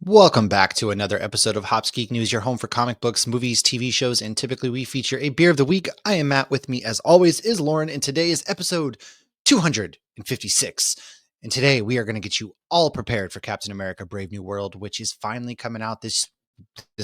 Welcome back to another episode of Hops Geek News, your home for comic books, movies, TV shows, and typically we feature a beer of the week. I am Matt. With me, as always, is Lauren, and today is episode 256. And today we are going to get you all prepared for Captain America: Brave New World, which is finally coming out this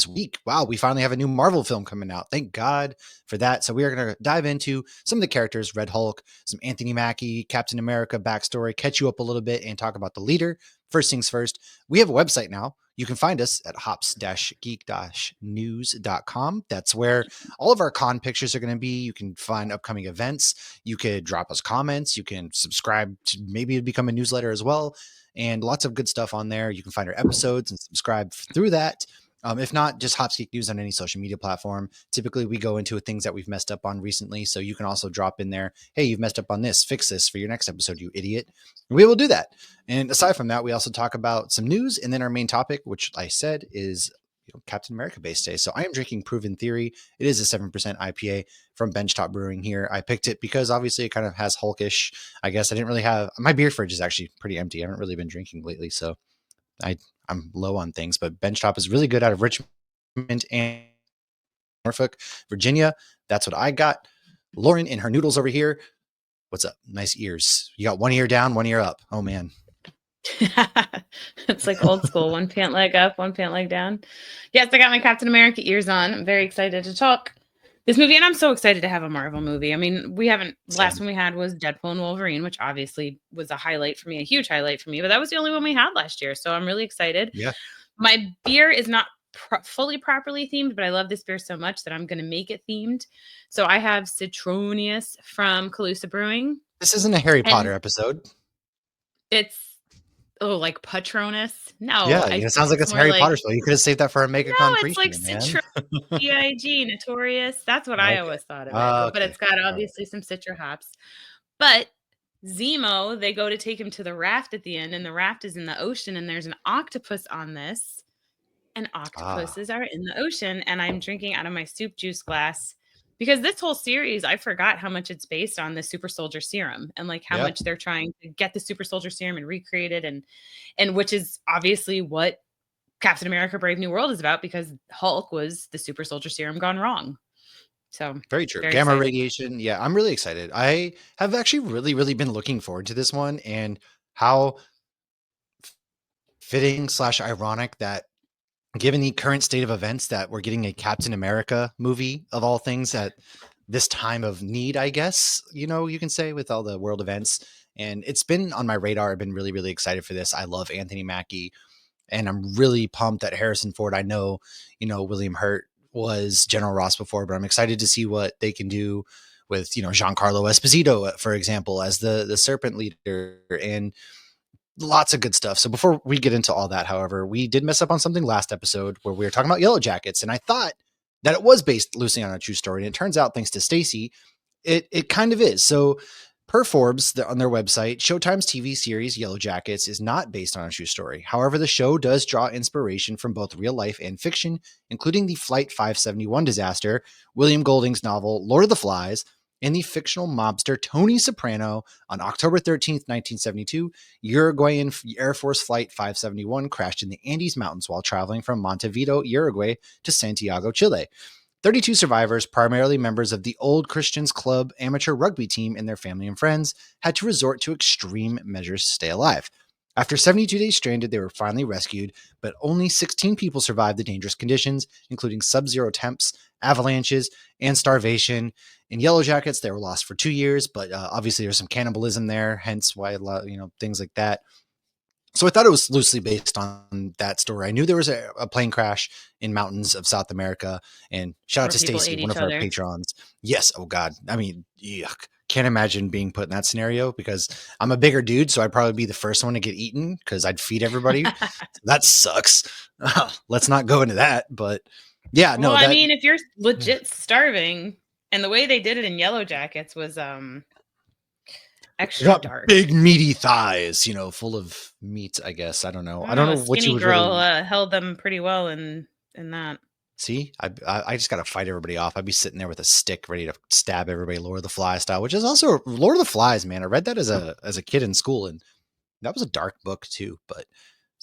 week. Wow, we finally have a new Marvel film coming out. Thank God for that. So we are going to dive into some of the characters, Red Hulk, some Anthony Mackie, Captain America backstory, catch you up a little bit, and talk about the leader. First things first, we have a website now. You can find us at hops-geek-news.com. That's where all of our con pictures are going to be. You can find upcoming events. You could drop us comments. You can subscribe to maybe become a newsletter as well. And lots of good stuff on there. You can find our episodes and subscribe through that. If not, just Hops Geek News on any social media platform. Typically, we go into things that we've messed up on recently. So you can also drop in there, hey, you've messed up on this. Fix this for your next episode, you idiot. We will do that. And aside from that, we also talk about some news. And then our main topic, which I said is Captain America Base Day. So I am drinking Proven Theory. It is a 7% IPA from Benchtop Brewing here. I picked it because obviously it kind of has Hulkish. I guess I didn't really have, my beer fridge is actually pretty empty. I haven't really been drinking lately. So I'm low on things, but Benchtop is really good out of Richmond and Norfolk, Virginia. That's what I got. Lauren and her noodles over here. What's up? Nice ears. You got one ear down, one ear up. Oh man. It's like old school. One pant leg up, one pant leg down. Yes, I got my Captain America ears on. I'm very excited to talk this movie, and I'm so excited to have a Marvel movie. I mean, last one we had was Deadpool and Wolverine, which obviously was a highlight for me, a huge highlight for me, but that was the only one we had last year. So I'm really excited. Yeah. My beer is not fully properly themed, but I love this beer so much that I'm going to make it themed. So I have Citronius from Calusa Brewing. This isn't a Harry Potter episode. It's like Patronus? No. Yeah, it sounds like it's Harry Potter spell. You could have saved that for a MegaCon it's like Citron, Notorious. That's what I always thought of it. But it's got obviously some Citra hops. But Zemo, they go to take him to the raft at the end, and the raft is in the ocean, and there's an octopus on this. And octopuses are in the ocean, and I'm drinking out of my soup juice glass. Because this whole series, I forgot how much it's based on the super soldier serum and like how much they're trying to get the super soldier serum and recreate it. And which is obviously what Captain America Brave New World is about, because Hulk was the super soldier serum gone wrong. So very true. Gamma radiation. Yeah, I'm really excited. I have actually really, really been looking forward to this one, and how fitting / ironic that given the current state of events that we're getting a Captain America movie of all things at this time of need, I guess, you can say, with all the world events. And it's been on my radar. I've been really, really excited for this. I love Anthony Mackie, and I'm really pumped that Harrison Ford, I know, William Hurt was General Ross before, but I'm excited to see what they can do with, Giancarlo Esposito, for example, as the Serpent leader, and lots of good stuff. So before we get into all that, however, we did mess up on something last episode where we were talking about Yellow Jackets, and I thought that it was based loosely on a true story. And it turns out, thanks to Stacy, it kind of is. So per Forbes on their website, Showtime's TV series Yellow Jackets is not based on a true story. However, the show does draw inspiration from both real life and fiction, including the Flight 571 disaster, William Golding's novel Lord of the Flies, and the fictional mobster Tony Soprano. On October 13th, 1972, Uruguayan Air Force Flight 571 crashed in the Andes Mountains while traveling from Montevideo, Uruguay to Santiago, Chile. 32 survivors, primarily members of the Old Christians Club amateur rugby team and their family and friends, had to resort to extreme measures to stay alive. After 72 days stranded, they were finally rescued, but only 16 people survived the dangerous conditions, including sub-zero temps, avalanches, and starvation. In Yellow Jackets, they were lost for 2 years, but obviously there's some cannibalism there, hence why, things like that. So I thought it was loosely based on that story. I knew there was a plane crash in mountains of South America, and shout out to Stacy, one of our patrons. Yes. Oh God. I mean, yuck. Can't imagine being put in that scenario, because I'm a bigger dude. So I'd probably be the first one to get eaten because I'd feed everybody. That sucks. Let's not go into that, but yeah, no. Well, I mean, if you're legit starving, and the way they did it in Yellow Jackets was, extra dark, big meaty thighs, full of meat. I guess I don't know. I don't know what you would girl held them pretty well in that. See, I just got to fight everybody off. I'd be sitting there with a stick ready to stab everybody, Lord of the Flies style, which is also Lord of the Flies, man. I read that as a kid in school, and that was a dark book too. But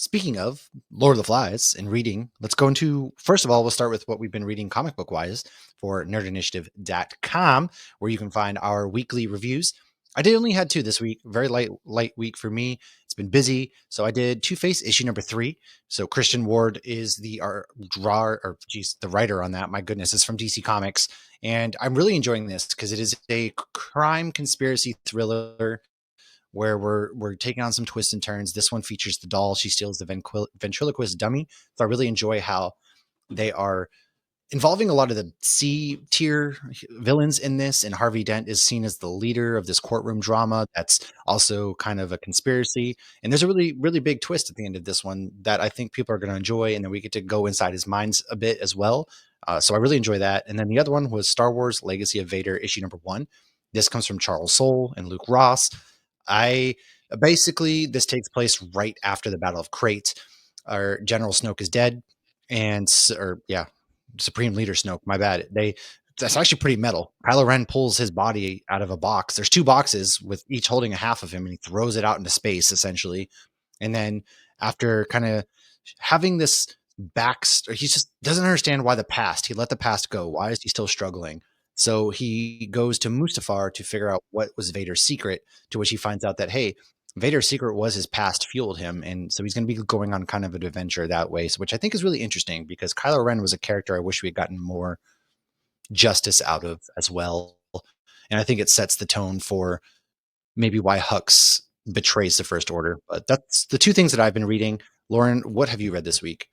Speaking of Lord of the Flies and reading, let's go into, first of all, we'll start with what we've been reading comic book wise for nerdinitiative.com, where you can find our weekly reviews. I did only had 2 this week, very light week for me. It's been busy. So I did Two-Face issue number 3. So Christian Ward is the the writer on that. My goodness, it's from DC Comics. And I'm really enjoying this because it is a crime conspiracy thriller where we're taking on some twists and turns. This one features the doll. She steals the ventriloquist dummy. So I really enjoy how they are involving a lot of the C tier villains in this. And Harvey Dent is seen as the leader of this courtroom drama that's also kind of a conspiracy. And there's a really, really big twist at the end of this one that I think people are going to enjoy. And then we get to go inside his minds a bit as well. So I really enjoy that. And then the other one was Star Wars Legacy of Vader, issue number 1. This comes from Charles Soule and Luke Ross. I basically, this takes place right after the Battle of Crate. Our General Snoke is dead, and Supreme Leader Snoke. My bad. That's actually pretty metal. Kylo Ren pulls his body out of a box. There's 2 boxes with each holding a half of him, and he throws it out into space essentially. And then after kind of having this he just doesn't understand why the past. He let the past go. Why is he still struggling? So he goes to Mustafar to figure out what was Vader's secret, to which he finds out that, hey, Vader's secret was his past fueled him. And so he's going to be going on kind of an adventure that way, which I think is really interesting because Kylo Ren was a character I wish we had gotten more justice out of as well. And I think it sets the tone for maybe why Hux betrays the First Order. But that's the 2 things that I've been reading. Lauren, what have you read this week?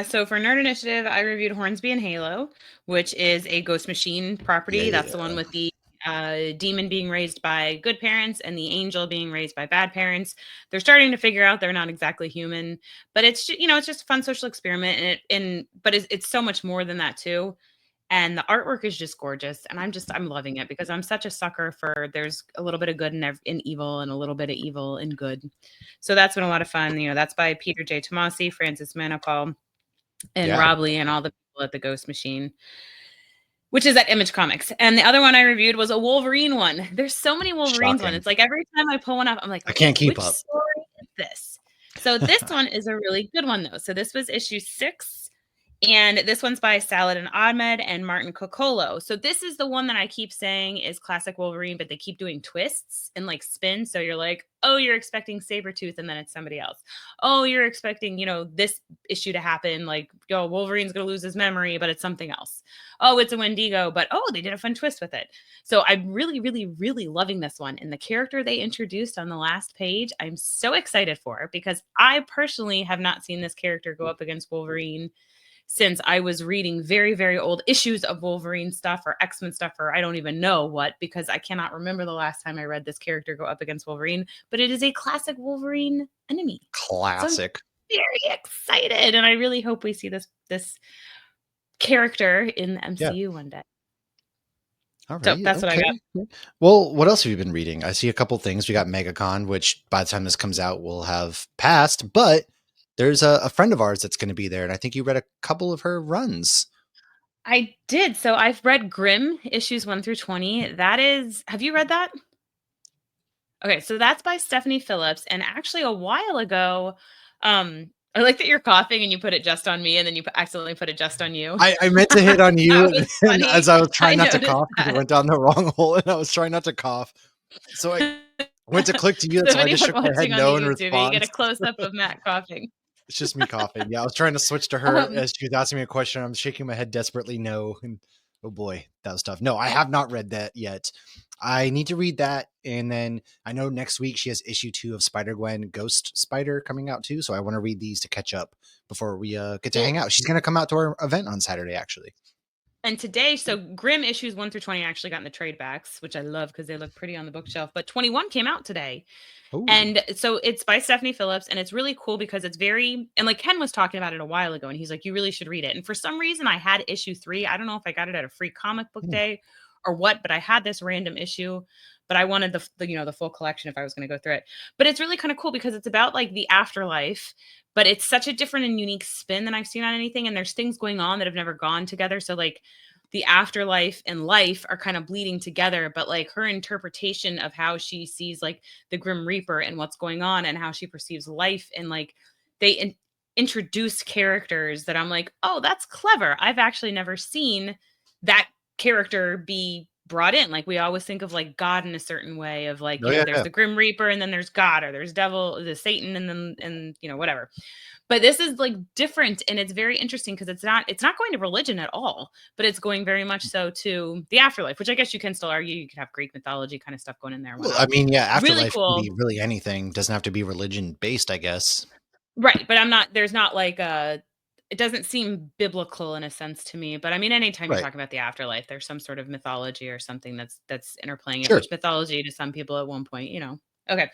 So for Nerd Initiative, I reviewed Hornsby and Halo, which is a Ghost Machine property. That's the one with the demon being raised by good parents and the angel being raised by bad parents. They're starting to figure out they're not exactly human, but it's it's just a fun social experiment, but it's so much more than that too. And the artwork is just gorgeous, and I'm loving it because I'm such a sucker for there's a little bit of good in evil and a little bit of evil in good. So that's been a lot of fun. That's by Peter J. Tomasi, Francis Manipal, and Rob Lee and all the people at the Ghost Machine, which is at Image Comics. And the other one I reviewed was a Wolverine one. There's so many Wolverines one. It's like every time I pull one up, I'm like, I can't keep which up. story is this? So this one is a really good one though. So this was issue 6. And this one's by Saladin Ahmed and Martin Coccolo. So this is the one that I keep saying is classic Wolverine, but they keep doing twists and like spins. So you're like, oh, you're expecting Sabretooth and then it's somebody else. Oh, you're expecting, this issue to happen. Like, Wolverine's going to lose his memory, but it's something else. Oh, it's a Wendigo, but they did a fun twist with it. So I'm really, really, really loving this one. And the character they introduced on the last page, I'm so excited for because I personally have not seen this character go up against Wolverine since I was reading very, very old issues of Wolverine stuff or X-Men stuff, or I don't even know what, because I cannot remember the last time I read this character go up against Wolverine, but it is a classic Wolverine enemy. Classic. So I'm very excited. And I really hope we see this character in the MCU one day. All right. So that's what I got. Well, what else have you been reading? I see a couple things. We got MegaCon, which by the time this comes out will have passed, but there's a friend of ours that's going to be there, and I think you read a couple of her runs. I did. So I've read Grimm issues 1 through 20. Have you read that? Okay, so that's by Stephanie Phillips. And actually a while ago, I like that you're coughing and you put it just on me and then you accidentally put it just on you. I meant to hit on you and as I was trying not to cough because it went down the wrong hole and I was trying not to cough. So I went to click to you, so I just shook my head no in response. You get a close-up of Matt coughing. It's just me coughing. Yeah, I was trying to switch to her as she was asking me a question. I'm shaking my head desperately no. And oh boy, that was tough. No, I have not read that yet. I need to read that. And then I know next week she has issue 2 of Spider-Gwen Ghost Spider coming out too. So I want to read these to catch up before we get to hang out. She's going to come out to our event on Saturday, actually. And today, so Grimm issues 1 through 20 actually got in the trade backs, which I love because they look pretty on the bookshelf. But 21 came out today. Ooh. And so it's by Stephanie Phillips. And it's really cool because it's and like Ken was talking about it a while ago. And he's like, you really should read it. And for some reason, I had issue 3. I don't know if I got it at a free comic book day or what, but I had this random issue. But I wanted the full collection if I was going to go through it. But it's really kind of cool because it's about like the afterlife. But it's such a different and unique spin than I've seen on anything. And there's things going on that have never gone together. So like the afterlife and life are kind of bleeding together, but like her interpretation of how she sees like the Grim Reaper and what's going on and how she perceives life and like they introduce characters that I'm like, oh, that's clever. I've actually never seen that character be brought in. Like we always think of like God in a certain way of like, Oh, yeah, there's yeah. the Grim Reaper and then there's God, or there's devil, the Satan, and then whatever. But this is like different, and it's very interesting because it's not going to religion at all, but it's going very much so to the afterlife, which I guess you can still argue you could have Greek mythology kind of stuff going in there and Well, I whatnot. mean, yeah, Really afterlife can cool. be really anything. Doesn't have to be religion based, I guess. Right, but there's not like a it doesn't seem biblical in a sense to me, but I mean, anytime you're Right. talking about the afterlife, there's some sort of mythology or something that's interplaying it, Sure. which mythology to some people at one point, Okay.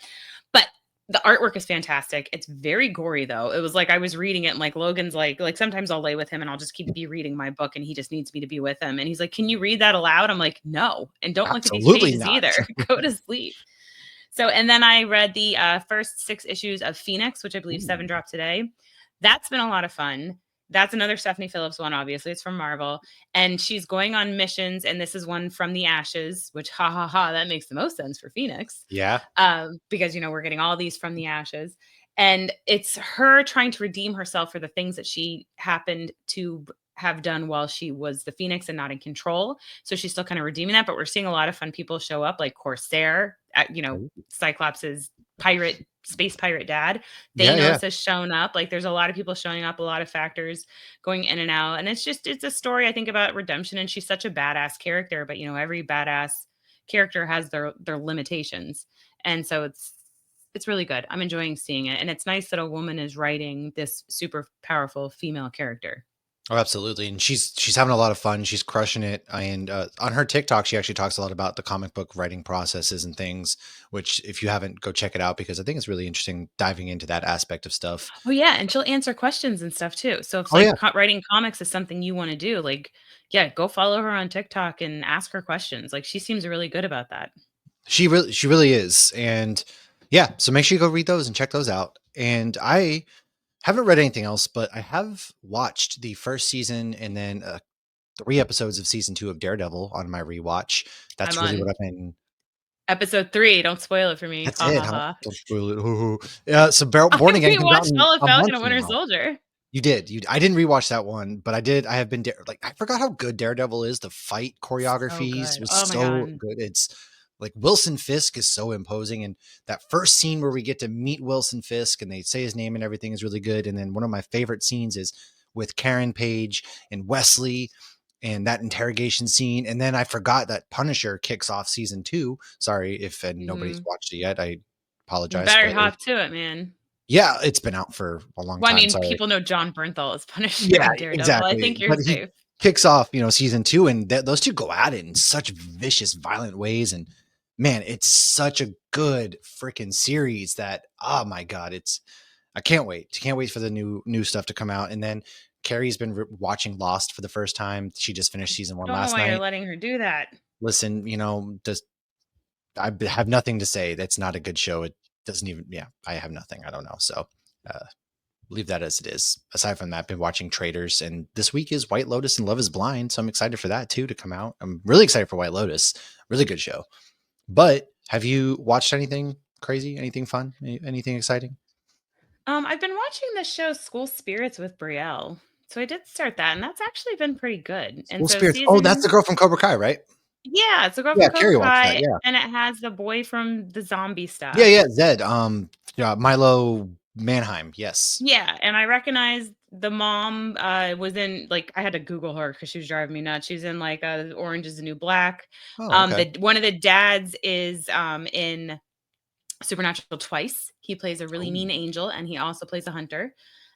But the artwork is fantastic. It's very gory though. It was like I was reading it and like Logan's like sometimes I'll lay with him and I'll just be reading my book and he just needs me to be with him. And he's like, "Can you read that aloud?" I'm like, "No." And don't look at these Absolutely pages not. either. Go to sleep. So, and then I read the first 6 issues of Phoenix, which I believe 7 Ooh. dropped today. That's been a lot of fun. That's another Stephanie Phillips one, obviously. It's from Marvel. And she's going on missions. And this is one from the ashes, which, ha ha ha, that makes the most sense for Phoenix. Yeah. Because, we're getting all these from the ashes. And it's her trying to redeem herself for the things that she happened to have done while she was the Phoenix and not in control. So she's still kind of redeeming that. But we're seeing a lot of fun people show up, like Corsair, Ooh. Cyclops's space pirate dad. Yeah, yeah. Thanos has shown up. Like there's a lot of people showing up, a lot of factors going in and out. And it's a story, I think, about redemption. And she's such a badass character, but every badass character has their limitations. And so it's really good. I'm enjoying seeing it. And it's nice that a woman is writing this super powerful female character. Oh, absolutely. And she's having a lot of fun. She's crushing it. And on her TikTok, she actually talks a lot about the comic book writing processes and things, which if you haven't, go check it out because I think it's really interesting diving into that aspect of stuff. Oh, yeah, and she'll answer questions and stuff too. So if Oh, yeah. like writing comics is something you wanna do, like, yeah, go follow her on TikTok and ask her questions. Like, she seems really good about that. She really is. And yeah, so make sure you go read those and check those out. And I haven't read anything else, but I have watched the first season and then 3 episodes of season 2 of Daredevil on my rewatch. I'm That's really what on I've been. episode 3, don't spoil it for me. That's Ha, it. ha, Don't ha. don't spoil it. Hoo, hoo. Yeah, so I Born Again comes out rewatched in all of a Falcon month and from Winter now. Soldier. You did. I didn't rewatch that one, but I did. I have been like I forgot how good Daredevil is. The fight So choreographies good. was Oh my so god. good. It's like Wilson Fisk is so imposing, and that first scene where we get to meet Wilson Fisk and they say his name and everything is really good. And then one of my favorite scenes is with Karen Page and Wesley and that interrogation scene. And then I forgot that Punisher kicks off season 2. Sorry if nobody's Mhm. watched it yet. I You apologize, better but hop to it, man. yeah, it's been out for a long Well, I time. mean, Sorry. people know John Bernthal is Punisher Yeah, in Daredevil. I exactly. think you're But he safe. kicks off, season 2, and those 2 go at it in such vicious, violent ways, and man, it's such a good freaking series that, oh my god, I can't wait. Can't wait for the new stuff to come out, and then Carrie's been watching Lost for the first time. She just finished season 1 Don't know last why you're night. letting her do that. Listen, just have nothing to say. That's not a good show. It doesn't even yeah, I have nothing. I don't know. So, uh leave that as it is. Aside from that, been watching Traders, and this week is White Lotus and Love is Blind, so I'm excited for that too to come out. I'm really excited for White Lotus. Really good show. But have you watched anything crazy? Anything fun? Anything exciting? I've been watching the show School Spirits with Brielle. So I did start that, and that's actually been pretty good. And School so Spirits. Oh, that's season the girl from Cobra Kai, right? yeah, it's a girl Yeah, from Cobra Carrie watched that. Kai, Yeah, and it has the boy from the zombie yeah, stuff. yeah. Zed. Yeah, Milo Manheim. Yes. Yeah, and I recognized the mom, was in like, I had to Google her because she was driving me nuts. She's in, like, Orange Is the New Black. Oh, okay. The one of the dads is, in Supernatural twice. He plays a really Oh, mean angel, and he also plays a hunter.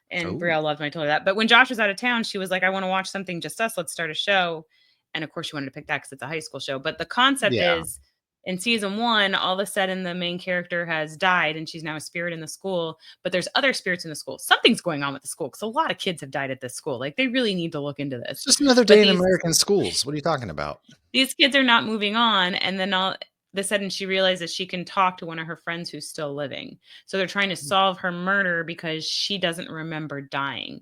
And oh, Brielle loved when I told her that. But when Josh was out of town, she was like, "I want to watch something just us. Let's start a show." And of course, she wanted to pick that because it's a high school show. But the concept yeah. is, in season 1, all of a sudden the main character has died, and she's now a spirit in the school. But there's other spirits in the school. Something's going on with the school because a lot of kids have died at this school. Like they really need to look into It's this. just another But day in American schools. What are you talking about? these kids are not moving on, and then all of a sudden she realizes she can talk to one of her friends who's still living. So they're trying to solve her murder because she doesn't remember dying.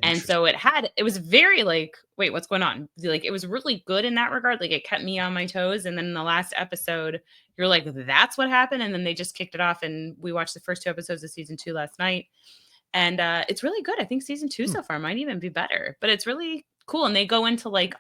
And Interesting. so it was very like, wait, what's going on? Like it was really good in that regard. Like it kept me on my toes. And then in the last episode, you're like, that's what happened. And then they just kicked it off. And we watched the first 2 episodes of season 2 last night. And it's really good. I think season 2 Hmm. so far might even be better, but it's really cool. And they go into like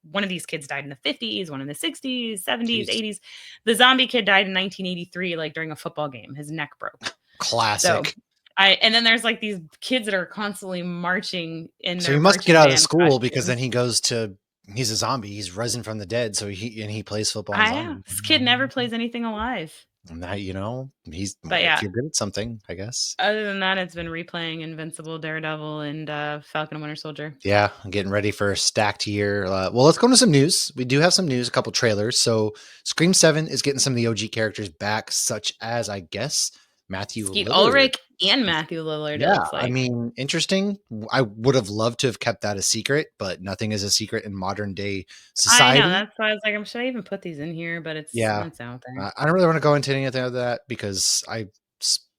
one of these kids died in the 50s, one in the 60s, 70s, Jeez. 80s. The zombie kid died in 1983, like during a football game. His neck broke. So Classic. and then there's like these kids that are constantly marching in So he their must get marching out of band school because then costumes. he goes to he's a zombie. He's risen from the dead, so he plays football and I know. zombie. This kid never plays anything alive. And that, he's But if yeah, you're good at something, I guess. other than that, it's been replaying Invincible, Daredevil, and Falcon and Winter Soldier. Yeah, I'm getting ready for a stacked year. Well, let's go into some news. We do have some news, a couple trailers. So, Scream 7 is getting some of the OG characters back, such as, I guess, Matthew Skeet Lillard. Ulrich and Matthew Lillard, it Yeah, looks I like. mean, interesting. I would have loved to have kept that a secret, but nothing is a secret in modern day I know, society. that's why I was like, Should I even put these in here?" But Yeah, it's out there. I don't really want to go into anything of that because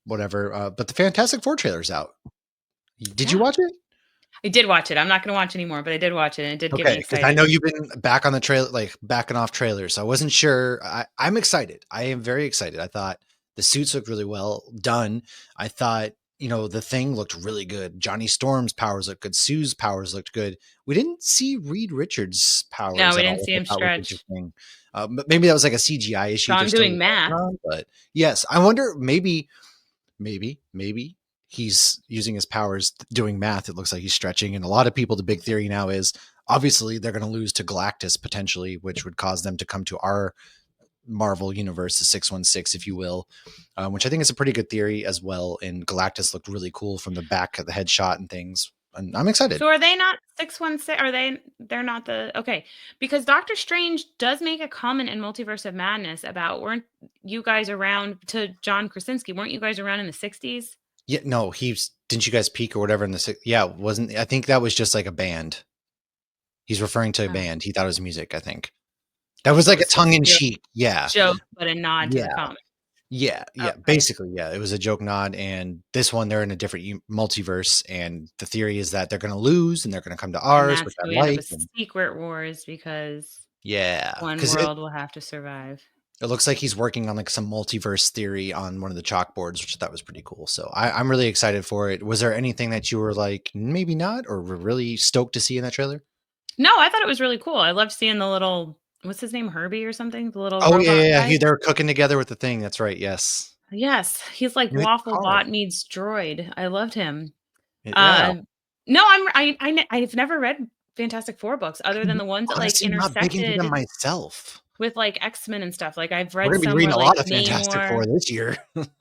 whatever. But the Fantastic Four trailer's out. Did you Yeah. watch it? I did watch it. I'm not gonna watch anymore, but I did watch it, and it did get Okay, me because I excited. know you've been back on the trail, like backing off trailers. So I wasn't sure. I'm excited. I am very excited. I thought the suits looked really well done. I thought, the thing looked really good. Johnny Storm's powers looked good. Sue's powers looked good. We didn't see Reed Richards' No, powers we at all, didn't see which him I thought was stretch. interesting. But maybe that was like a CGI issue Saw they're him still doing working math. on. But yes, I wonder maybe he's using his powers doing math. It looks like he's stretching. And a lot of people, the big theory now is obviously they're going to lose to Galactus potentially, which would cause them to come to our Marvel universe, the 616, if you will, which I think is a pretty good theory as well. And Galactus looked really cool from the back of the headshot and things. And I'm excited. So are they not 616? They're not okay. Because Doctor Strange does make a comment in Multiverse of Madness about weren't you guys around to John Krasinski? Weren't you guys around in the 60s? Yeah, no, didn't you guys peak or whatever in the yeah, wasn't I think that was just like a band. He's referring to a Oh, band. He thought it was music, I think. That was so it like a was supposed tongue to in be a cheek. Yeah. joke, but a nod to the Yeah. comic. Yeah, Okay. basically, yeah, it was a joke nod, and this one, they're in a different multiverse, and the theory is that they're gonna lose, and they're gonna come to And ours, that's which I how we end up like, with and Secret Wars because yeah, one because it world will have to survive. it looks like he's working on, like, some multiverse theory on one of the chalkboards, which I thought was pretty cool, so I'm really excited for it. Was there anything that you were like, "Maybe not," or were really stoked to see in that trailer? No, I thought it was really cool. I loved seeing the little what's his name? Herbie or something? The little Oh, yeah, robot yeah, yeah, guy? they're cooking together with the thing, that's right, yes. Yes, he's like In the Waffle car. Bot meets Droid. I loved him. Yeah. Uh, no, I've never read Fantastic Four books other than the ones that, like, Honestly, I'm not big into them intersected myself. with, like, X-Men and stuff. Like, I've We're read gonna be some reading where, a like, lot of Fantastic Namor Four this year.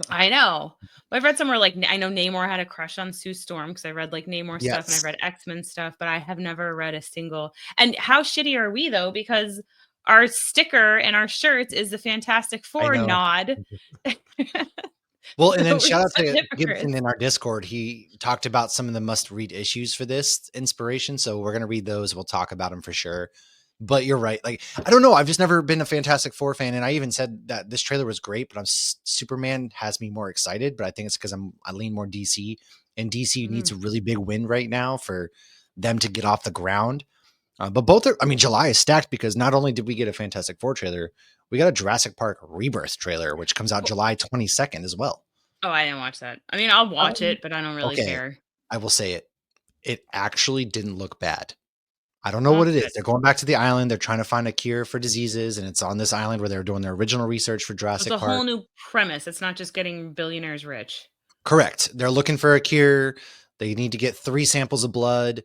I know. But I've read somewhere like I know Namor had a crush on Sue Storm because I read like Namor stuff and I've Yes, read X-Men stuff, but I have never read a single. And how shitty are we though? Because our sticker and our shirts is the Fantastic I Four know. nod. Well, and So then we're shout out such to Gibson hypocrites. in our Discord. He talked about some of the must-read issues for this inspiration, so we're gonna read those. We'll talk about them for sure. But you're right. Like, I don't know. I've just never been a Fantastic Four fan, and I even said that this trailer was great, but Superman has me more excited. But I think it's because I lean more DC, and DC needs Mm. a really big win right now for them to get off the ground. But both are. I mean, July is stacked because not only did we get a Fantastic Four trailer, we got a Jurassic Park Rebirth trailer, which comes out July 22nd as well. Oh, I didn't watch that. I mean, I'll watch Um, it, but I don't really okay, care. I will say it. It actually didn't look bad. I don't know Well, what that's it good. is. They're going back to the island. They're trying to find a cure for diseases, and it's on this island where they were doing their original research for So it's Jurassic a Park. whole new premise. It's not just getting billionaires rich. Correct. They're looking for a cure. They need to get 3 samples of blood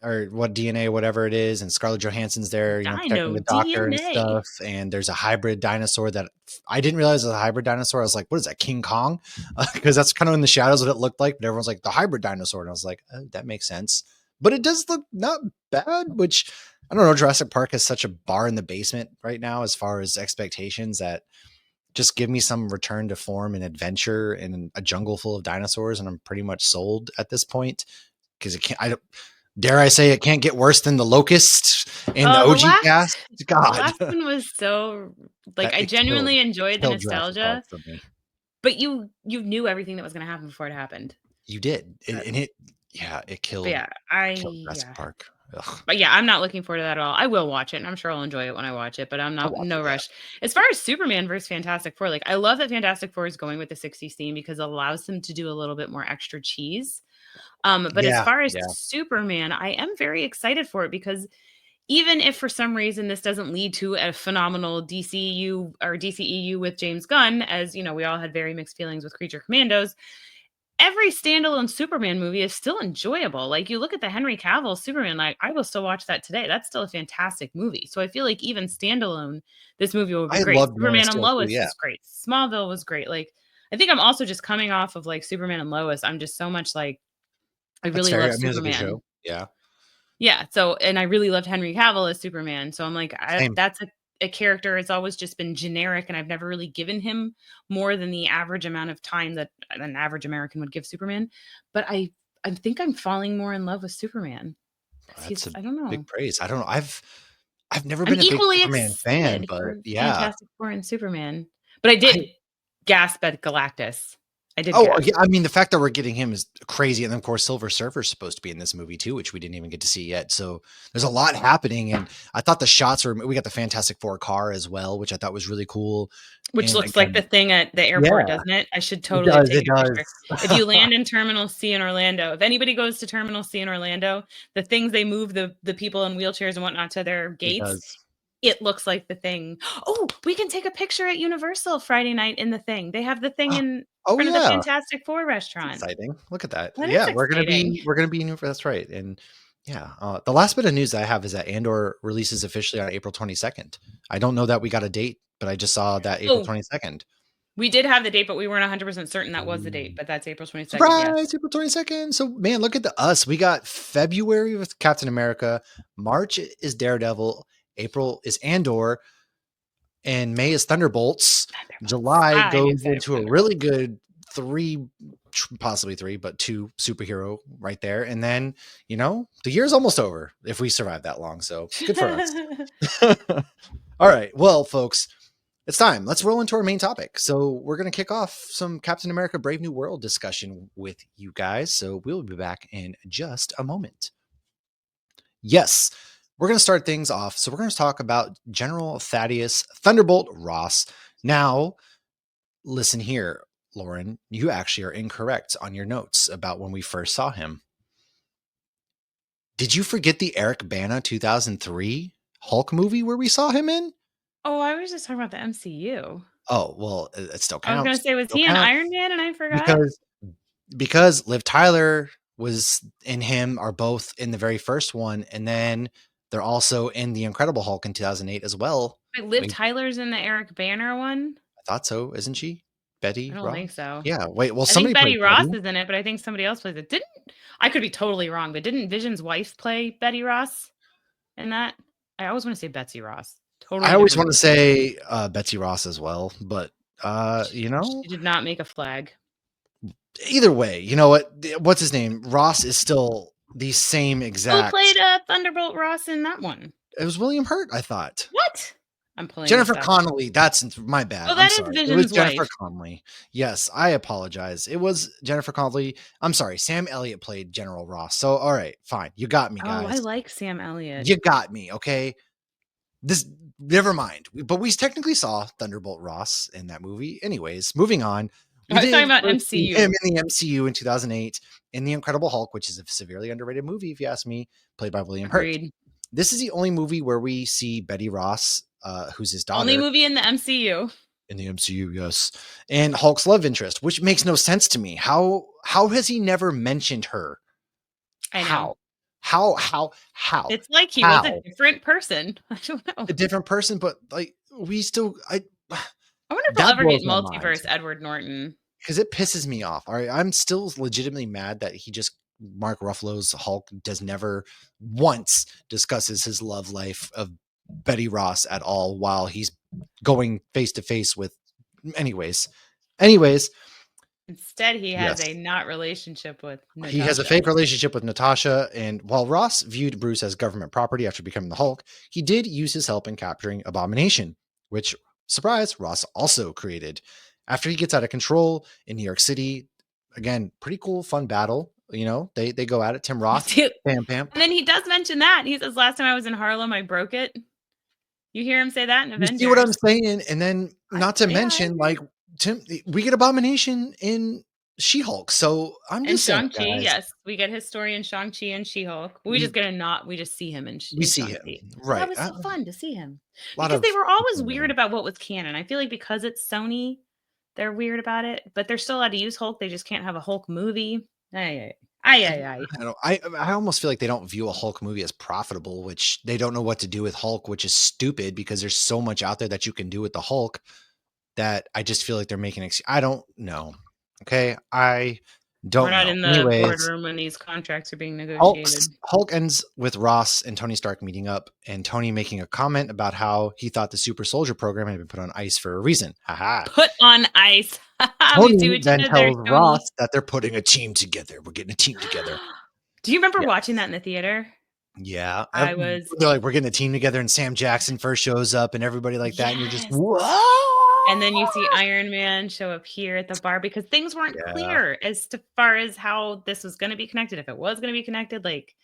or what DNA, whatever it is, and Scarlett Johansson's there, protecting Dino the doctor and DNA. stuff. And there's a hybrid dinosaur that I didn't realize was a hybrid dinosaur. I was like, "What is that, King Kong?" Because that's kind of in the shadows what it looked like. But everyone's like, "The hybrid dinosaur," and I was like, "Oh, that makes sense." But it does look not bad. Which I don't know. Jurassic Park has such a bar in the basement right now as far as expectations that just give me some return to form and adventure in a jungle full of dinosaurs, and I'm pretty much sold at this point because it can't. I don't, dare I say it can't get worse than the Locust in the Oh, OG cast? the God, last one was so like, that I it killed genuinely enjoyed the Jurassic Park nostalgia, for me. but you knew everything that was gonna happen before it happened. You did, Uh, and it, yeah, it but killed yeah, Jurassic Park. But yeah, I'm not looking forward to that at all. I will watch it, and I'm sure I'll enjoy it when I watch it, but I'm I'll not watch no it, yeah. rush. As far as Superman versus Fantastic Four, like I love that Fantastic Four is going with the 60s theme because it allows them to do a little bit more extra cheese. But as Yeah, far as yeah. Superman, I am very excited for it because even if for some reason this doesn't lead to a phenomenal DCU or DCEU with James Gunn, as you know, we all had very mixed feelings with Creature Commandos, every standalone Superman movie is still enjoyable. Like you look at the Henry Cavill Superman, like I will still watch that today. That's still a fantastic movie. So I feel like even standalone, this movie will be I great. loved Man of Superman and Steel too, Lois yeah. was great. Smallville was great. Like I think I'm also just coming off of like Superman and Lois. I'm just so much like I That's really fair. love I mean, it was a good Superman. show. Yeah. Yeah, so and I really loved Henry Cavill as Superman, so I'm like, Same. that's a character, it's always just been generic, and I've never really given him more than the average amount of time that an average American would give Superman, but I think I'm falling more in love with Superman because That's he's a I don't big know. praise. I don't know. I've never I'm been a big equally Superman fan, excited but for yeah. Fantastic Four and Superman, but I I did gasp at Galactus. I did Oh, gasp. yeah, I mean, the fact that we're getting him is crazy, and then, of course, Silver Surfer's supposed to be in this movie too, which we didn't even get to see yet, so there's a lot happening, and I thought the shots were we got the Fantastic Four car as well, which I thought was really cool, Which and looks like the again thing at the yeah, airport, doesn't it? I should it totally have does, it taken a picture. If does. you land in Terminal C in Orlando, if anybody goes to Terminal C in Orlando, the things they move the people in wheelchairs and whatnot to their It gates, does. it looks like the thing. Oh, we can take a picture at Universal Friday night in the thing. They have the thing in Oh, front of the yeah. Fantastic Four That's restaurant. exciting. Look at that. That is Yeah, exciting. we're gonna be in that's right, and yeah, the last bit of news I have is that Andor releases officially on April 22nd. I don't know that we got a date, but I just saw that April Oh, 22nd. we did have the date, but we weren't 100% certain that was the date, Ooh. but that's April 22nd, yes. Surprise! April 22nd. So, man, look at us. We got February with Captain America, March is Daredevil, April is Andor, and May is Thunderbolts. Thunderbolts. July I'm goes excited into for a really Thunderbolts. good 3, possibly 3, but 2 superhero right there. And then, the year's almost over if we survive that long. So good for us. All right. Well, folks, it's time. Let's roll into our main topic. So we're going to kick off some Captain America Brave New World discussion with you guys. So we'll be back in just a moment. Yes, we're going to start things off. So we're going to talk about General Thaddeus Thunderbolt Ross. Now, listen here, Lauren, you actually are incorrect on your notes about when we first saw him. Did you forget the Eric Bana 2003 Hulk movie where we saw him in? Oh, I was just talking about the MCU. Oh, well, it still I was gonna counts. say, was Still he an counts Iron Man and I forgot? because Liv Tyler was in him are both in the very first one, and then they're also in the Incredible Hulk in 2008 as well. Wait, Liv Wait, Tyler's in the Eric Banner one? I thought so, isn't she? I Betty don't think Ross? so. Yeah. Wait, well, I think somebody Betty played Ross Betty. is in it, but I think somebody else plays it. Didn't I could be totally wrong, but didn't Vision's wife play Betty Ross in that? I always wanna say Betsy Ross. I Totally always different want to person. say Betsy Ross as well, but She did not make a flag. either way, you know what? What's his name? Ross is still the same Who exact. played, Thunderbolt Ross in that one? It was William Hurt, I thought. What? I'm pulling this Jennifer up. Connelly, that's my bad. Oh, I'm that is sorry. It was Vision's Jennifer wife. Connelly. Yes, I apologize. It was Jennifer Connelly. I'm sorry. Sam Elliott played General Ross. So, all right, fine. You got me, Oh, I guys. like Sam Elliott. You got me. Okay. This, never mind. But we technically saw Thunderbolt Ross in that movie. Anyways, moving on. We I was talking did about first see him MCU. in the MCU in 2008 in The Incredible Hulk, which is a severely underrated movie, if you ask me, played by William Hurt. Agreed. This is the only movie where we see Betty Ross, who's his Only daughter, movie in the MCU. in the MCU, yes, and Hulk's love interest, which makes no sense to me. How has he never mentioned her? I know. How? How? It's like he was a How? different person. I don't know. A different person, but like we still, I wonder if we'll that ever get blows my mind multiverse Edward Norton. because it pisses me off. All right, I'm still legitimately mad that he just Mark Ruffalo's Hulk does never once discusses his love life of Betty Ross at all while he's going face to face with. Anyways, Instead, he has yes. a not relationship with He has a Natasha. fake relationship with Natasha, and while Ross viewed Bruce as government property after becoming the Hulk, he did use his help in capturing Abomination, which, surprise, Ross also created. After he gets out of control in New York City, again, pretty cool, fun battle. You know, they go at it. Tim Roth, Pam Pam. And then he does mention that. He says, "Last time I was in Harlem, I broke it." You hear him say that in You see what I'm Avengers. saying? And then not to Yeah, I mention, agree. like, we get Abomination in She-Hulk. So I'm And just saying, Shang-Chi, guys, yes, we get his story in Shang-Chi and She-Hulk. we We just see him in we see him. Shang-Chi. So that Right. was so fun to see him. A lot Because they of were always weird about what was canon. I feel like because it's Sony, they're weird about it, but they're still allowed to use Hulk, they just can't have a Hulk movie. Ay, ay, ay, ay, ay. I don't know. I almost feel like they don't view a Hulk movie as profitable, which they don't know what to do with Hulk, which is stupid because there's so much out there that you can do with the Hulk that I just feel like they're making. I don't know. Okay, I We're don't not know. in the Anyways, boardroom when these contracts are being negotiated. Hulk ends with Ross and Tony Stark meeting up, and Tony making a comment about how he thought the Super Soldier program had been put on ice for a reason. Haha. Put on ice. We see Tony what you then did there, tells Ross Tony. that they're putting a team together. We're getting a team together. Do you remember Yeah. watching that in the theater? Yeah. I was They're like, we're getting a team together, and Sam Jackson first shows up and everybody like that. And you're just, Yes. whoa. And then you see Iron Man show up here at the bar because things weren't Yeah. clear as to far as how this was gonna be connected, if it was gonna be connected, like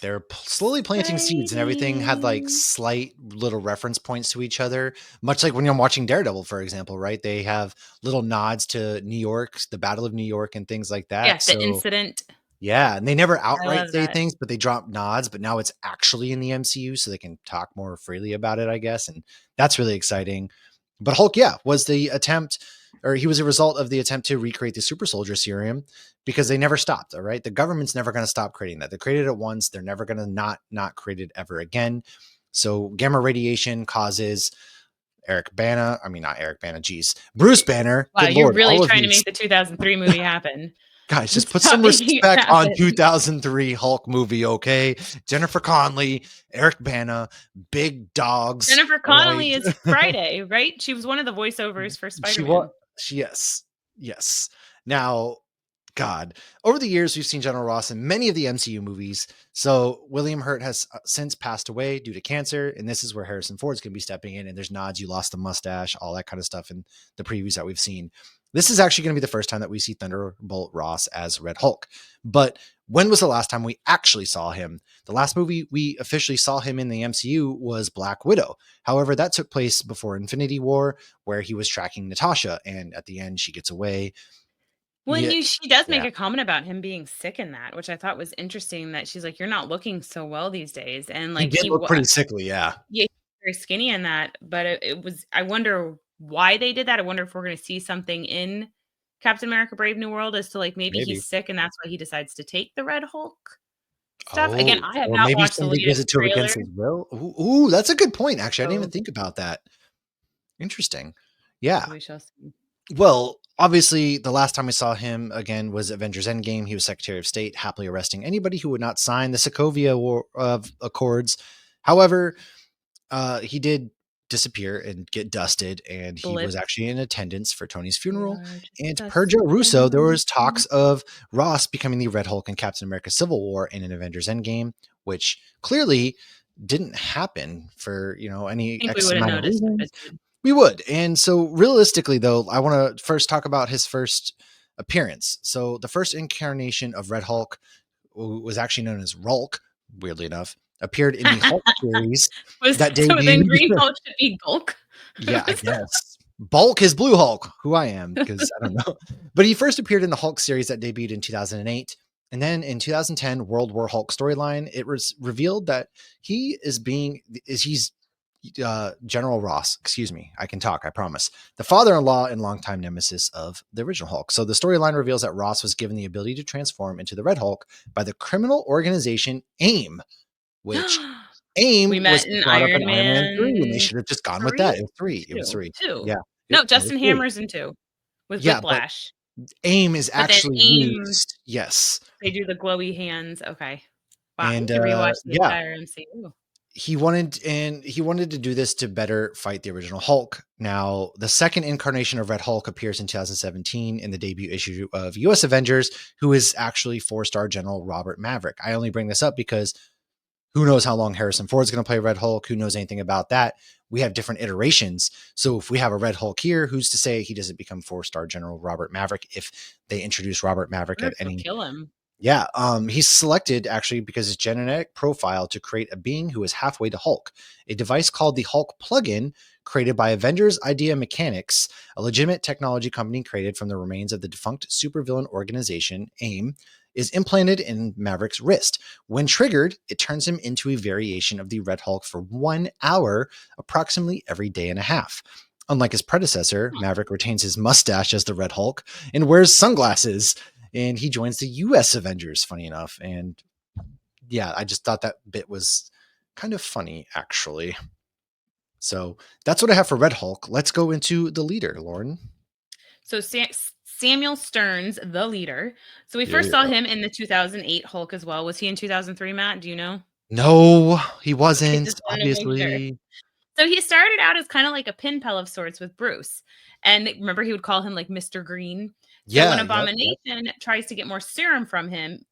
They're slowly planting seeds, and everything had like exciting. slight little reference points to each other. Much like when you're watching Daredevil, for example, right? They have little nods to New York, the Battle of New York, and things like Yeah, that. the So incident. yeah, and they never I outright love say that. things, but they drop nods. But now it's actually in the MCU, so they can talk more freely about it, I guess, and that's really exciting. But Hulk, yeah, was the attempt, or he was a result of the attempt to recreate the super soldier serum because they never stopped. All right. The government's never going to stop creating that. They created it once. They're never going to not create it ever again. So gamma radiation causes Eric Bana. I mean, not Eric Bana. Geez. Bruce Banner. Wow, Good you're Lord. really All of trying you. to make the 2003 movie happen. Guys, just put Stop some making it respect on happen. 2003 Hulk movie, okay? Jennifer Connelly, Eric Bana, big dogs. Jennifer All right. Connelly is Friday, right? She was one of the voiceovers for She was. Spider-Man. Yes. Yes. Now, God, over the years, we've seen General Ross in many of the MCU movies. So William Hurt has since passed away due to cancer. And this is where Harrison Ford's going to be stepping in. And there's nods. You lost the mustache, all that kind of stuff in the previews that we've seen. This is actually going to be the first time that we see Thunderbolt Ross as Red Hulk. But when was the last time we actually saw him? The last movie we officially saw him in the MCU was Black Widow. However, that took place before Infinity War, where he was tracking Natasha. And at the end, she gets away. Yeah. She does make Yeah. a comment about him being sick in that, which I thought was interesting that she's like, "You're not looking so well these days." And He like did look pretty sickly. Yeah. yeah, he's very skinny in that, but it was I wonder why they did that. I wonder if we're gonna see something in Captain America: Brave New World as to like maybe Maybe. he's sick and that's why he decides to take the Red Hulk stuff. Again, Oh, I have or not maybe watched the somebody gives latest it to him trailer. against his will. Ooh, that's a good point. Actually, I didn't even So think about that. Interesting. Yeah. we shall see. Well, obviously, the last time we saw him again was Avengers Endgame. He was Secretary of State, happily arresting anybody who would not sign the Sokovia War of Accords. However, he did disappear and get dusted, and he was Blip. actually in attendance for Tony's We funeral. are And per just Joe Russo, there was talks friends. of Ross becoming the Red Hulk in Captain America Civil War in an Avengers Endgame, which clearly didn't happen for, I any think we X would have amount of noticed if reasons. it did. We would. And so realistically, though, I want to first talk about his first appearance. So the first incarnation of Red Hulk, who was actually known as Rulk, weirdly enough, appeared in the Hulk series that So then debuted. Green Hulk should be Gulk? Yeah, I guess. Bulk is Blue Hulk, who I am, because I don't know. But he first appeared in the Hulk series that debuted in 2008. And then in 2010, World War Hulk storyline, it was revealed that he's General Ross. Excuse me. I can talk, I promise. The father-in-law and longtime nemesis of the original Hulk. So the storyline reveals that Ross was given the ability to transform into the Red Hulk by the criminal organization AIM, which We AIM was met in brought up in Iron Iron Man 3, and they Man should have just gone with 3? that. It was 3. It was 2? 3. 2. Yeah. No, No, it was Justin 3. Hammer's in 2 with Yeah, but Whiplash. AIM is But then actually AIM, used. Yes. they do the glowy hands. Okay. Wow, I need And to rewatch the yeah, entire MCU. he wanted to do this to better fight the original Hulk. Now, the second incarnation of Red Hulk appears in 2017 in the debut issue of US Avengers, who is actually 4-star General Robert Maverick. I only bring this up because who knows how long Harrison Ford's going to play Red Hulk? Who knows anything about that? We have different iterations. So if we have a Red Hulk here, who's to say he doesn't become 4-star General Robert Maverick if they introduce Robert I Maverick wonder at if they'll any? kill him. Yeah, he's selected actually because his genetic profile to create a being who is halfway to Hulk. A device called the Hulk plugin, created by Avengers Idea Mechanics, a legitimate technology company created from the remains of the defunct supervillain organization AIM, is implanted in Maverick's wrist. When triggered, it turns him into a variation of the Red Hulk for 1 hour, approximately every day and a half. Unlike his predecessor, Maverick retains his mustache as the Red Hulk and wears sunglasses, and he joins the US Avengers, funny enough. And yeah, I just thought that bit was kind of funny, actually. So that's what I have for Red Hulk. Let's go into the leader, Lauren. So Samuel Stearns, the leader. So we first Yeah. saw him in the 2008 Hulk as well. Was he in 2003, Matt? Do you know? No, he Okay, wasn't, just wanted to make sure. obviously. So he started out as kind of like a pen pal of sorts with Bruce. And remember, he would call him like Mr. Green. So when Yeah, yep, yep. Abomination tries to get more serum from him,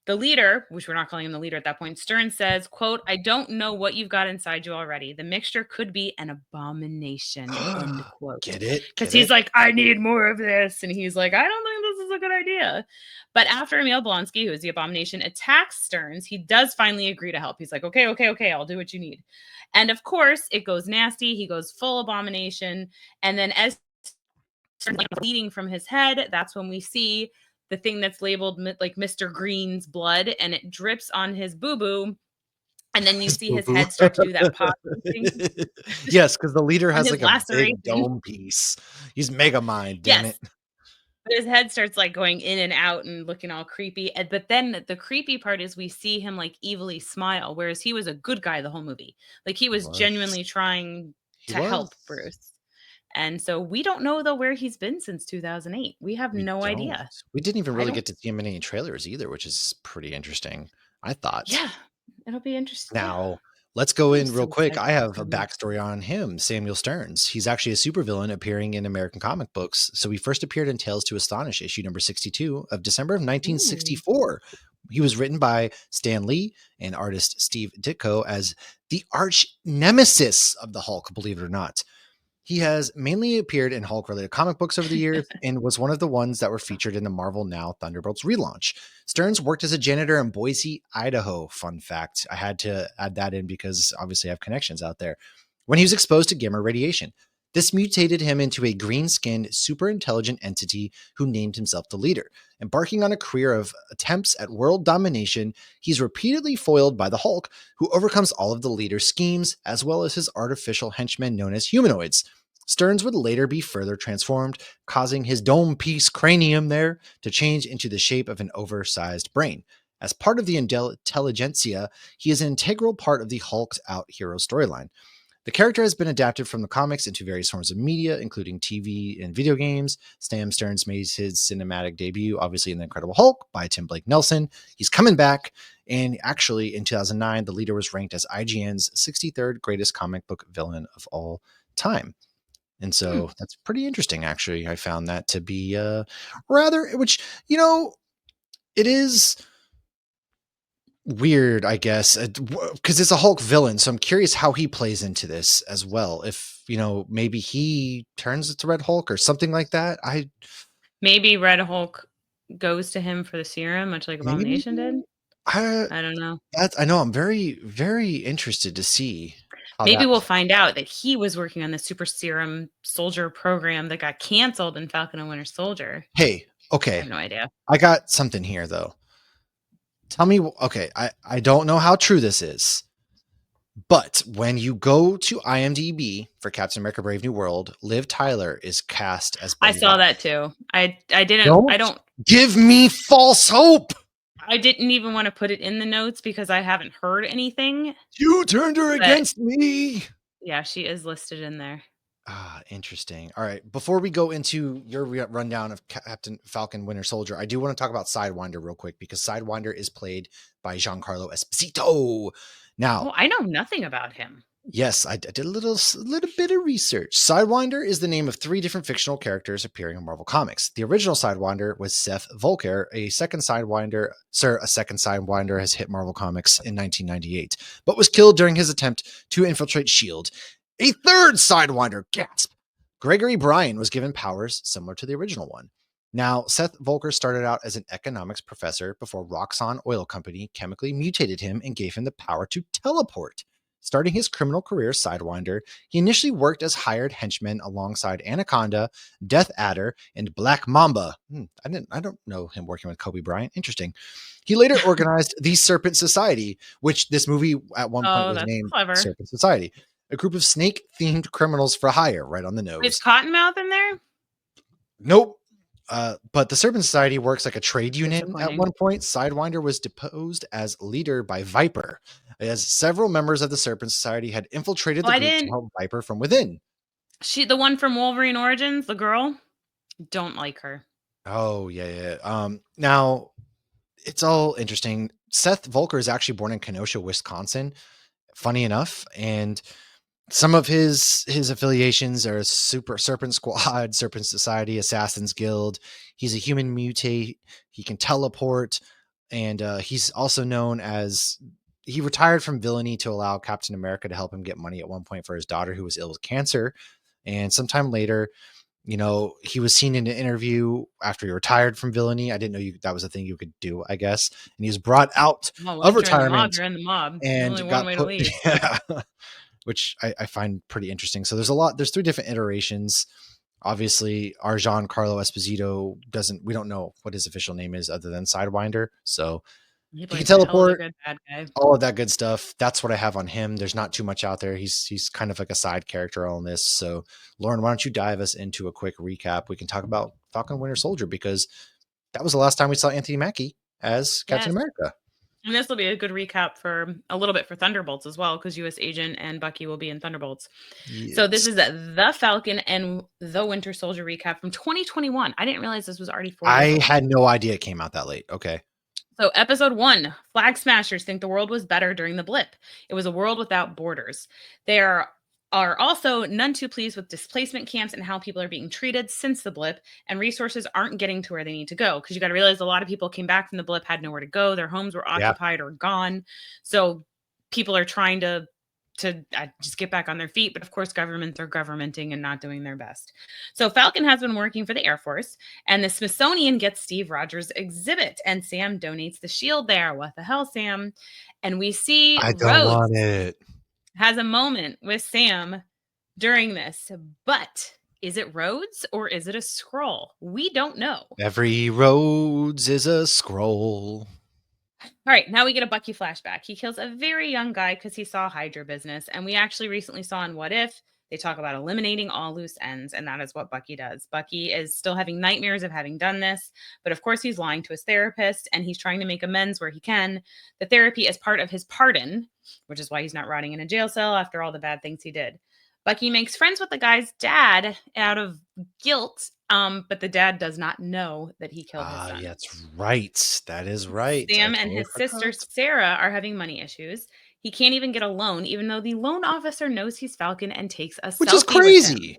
the leader, which we're not calling him the leader at that point, Stearns says, quote, "I don't know what you've got inside you already. The mixture could be an abomination," end quote. Get it? Because Get he's it? like, "I need more of this." And he's like, "I don't think this is a good idea." But after Emil Blonsky, who is the abomination, attacks Stearns, he does finally agree to help. He's like, "Okay, okay, okay, I'll do what you need." And of course, it goes nasty. He goes full abomination. And then as bleeding from his head, that's when we see the thing that's labeled like Mr. Green's blood, and it drips on his boo boo. And then you His see his boo-boo. head start to do that popping thing Yes, because the leader on has his like a big laceration. dome piece. He's Mega Mind, damn Yes. it. But his head starts like going in and out and looking all creepy. But then the creepy part is we see him like evilly smile, whereas he was a good guy the whole movie. Like he He was was. genuinely trying He to help was. Bruce. And so we don't know though where he's been since 2008. We have We no don't. idea. We didn't even I really don't get to see him in any trailers either, which is pretty interesting, I thought. Yeah, it'll be interesting. Yeah, Now, let's go I'm in real so quick. excited I for this have a movie. backstory on him, Samuel Stearns. He's actually a supervillain appearing in American comic books. So he first appeared in Tales to Astonish, issue number 62 of December of Ooh. 1964. He was written by Stan Lee and artist Steve Ditko as the arch nemesis of the Hulk, believe it or not. He has mainly appeared in Hulk related comic books over the years and was one of the ones that were featured in the Marvel Now Thunderbolts relaunch. Stearns worked as a janitor in Boise, Idaho. Fun fact. I had to add that in because obviously I have connections out there. When he was exposed to gamma radiation, this mutated him into a green skinned, super intelligent entity who named himself the leader. Embarking on a career of attempts at world domination, he's repeatedly foiled by the Hulk, who overcomes all of the leader's schemes, as well as his artificial henchmen known as humanoids. Stearns would later be further transformed, causing his dome piece cranium there to change into the shape of an oversized brain. As part of the intelligentsia, he is an integral part of the Hulk's out hero storyline. The character has been adapted from the comics into various forms of media, including TV and video games. Sam Stearns made his cinematic debut, obviously, in The Incredible Hulk by Tim Blake Nelson. He's coming back. And actually, in 2009, the leader was ranked as IGN's 63rd greatest comic book villain of all time. And Hmm. so that's pretty interesting, actually. I found that to be rather, which, you know, it is weird, I guess, because it's a Hulk villain. So I'm curious how he plays into this as well. If, maybe he turns it to Red Hulk or something like that. Maybe Red Hulk goes to him for the serum, much like Maybe, Abomination did. I, I don't know. I know I'm very, very interested to see how Maybe that we'll plays. find out that he was working on the super serum soldier program that got canceled in Falcon and Winter Soldier. Hey, I have okay. no idea. I got something here, though. Tell me, okay, I don't know how true this is. But when you go to IMDb for Captain America: Brave New World, Liv Tyler is cast as I Betty saw Ross. that too. I didn't I Don't don't give me false hope. I didn't even want to put it in the notes because I haven't heard anything, You turned her but against me. yeah, she is listed in there. Interesting. All right. Before we go into your rundown of Captain Falcon Winter Soldier, I do want to talk about Sidewinder real quick because Sidewinder is played by Giancarlo Esposito. Now, Oh, I know nothing about him. yes, I did a little bit of research. Sidewinder is the name of 3 different fictional characters appearing in Marvel Comics. The original Sidewinder was Seth Volker. A second Sidewinder has hit Marvel Comics in 1998, but was killed during his attempt to infiltrate Shield. A third Sidewinder, gasp! Gregory Bryan was given powers similar to the original one. Now, Seth Volker started out as an economics professor before Roxxon Oil Company chemically mutated him and gave him the power to teleport. Starting his criminal career as Sidewinder, he initially worked as hired henchman alongside Anaconda, Death Adder, and Black Mamba. I don't know him working with Kobe Bryant. Interesting. He later organized the Serpent Society, which this movie at one point Oh, was that's named clever. Serpent Society, a group of snake-themed criminals for hire. Right on the Is nose. Cottonmouth in there? Nope. But the Serpent Society works like a trade union at Disappointing. one point. Sidewinder was deposed as leader by Viper, as several members of the Serpent Society had infiltrated Oh, the I group to didn't help Viper from within. the one from Wolverine Origins, the girl? Don't like her. Oh, yeah, yeah. Now, it's all interesting. Seth Volker is actually born in Kenosha, Wisconsin, funny enough, and some of his affiliations are Super Serpent Squad, Serpent Society, Assassin's Guild. He's a human mutate. He can teleport, and he's also known as he retired from villainy to allow Captain America to help him get money at one point for his daughter who was ill with cancer. And sometime later, he was seen in an interview after he retired from villainy. I didn't know that was a thing you could do, I guess. And he was brought out Well, of once you're in the mob, retirement you're in the mob. There's only and one got way to put. leave. Yeah, which I find pretty interesting. So there's three different iterations. Obviously, our Giancarlo Esposito we don't know what his official name is other than Sidewinder. So He he can plays a hell of a teleport, good bad guy. all of that good stuff. That's what I have on him. There's not too much out there. He's kind of like a side character on this. So Lauren, why don't you dive us into a quick recap? We can talk about Falcon Winter Soldier because that was the last time we saw Anthony Mackie as Captain Yes. America. And this will be a good recap for a little bit for Thunderbolts as well, because US Agent and Bucky will be in Thunderbolts. So this Yes. is the Falcon and the Winter Soldier recap from 2021. I didn't realize this was already 4 years I old. had no idea it came out that late. Okay. So episode 1, Flag Smashers think the world was better during the blip. It was a world without borders. There are also none too pleased with displacement camps and how people are being treated since the blip, and resources aren't getting to where they need to go. Because you got to realize a lot of people came back from the blip, had nowhere to go, their homes were Yeah. occupied or gone. So people are trying to just get back on their feet. But of course, governments are governmenting and not doing their best. So Falcon has been working for the Air Force, and the Smithsonian gets Steve Rogers' exhibit, and Sam donates the shield there. What the hell, Sam? And we see I don't Rhodes want it. has a moment with Sam during this, but is it Rhodes or is it a scroll? We don't know. Every Rhodes is a scroll. All right, now we get a Bucky flashback. He kills a very young guy because he saw Hydra business. And we actually recently saw in What If, they talk about eliminating all loose ends. And that is what Bucky does. Bucky is still having nightmares of having done this. But of course, he's lying to his therapist and he's trying to make amends where he can. The therapy is part of his pardon, which is why he's not rotting in a jail cell after all the bad things he did. Bucky makes friends with the guy's dad out of guilt, but the dad does not know that he killed his son. Yeah, that's right. That is right. Sam and his sister Sarah are having money issues. He can't even get a loan, even though the loan officer knows he's Falcon and takes a Which is selfie with him. crazy.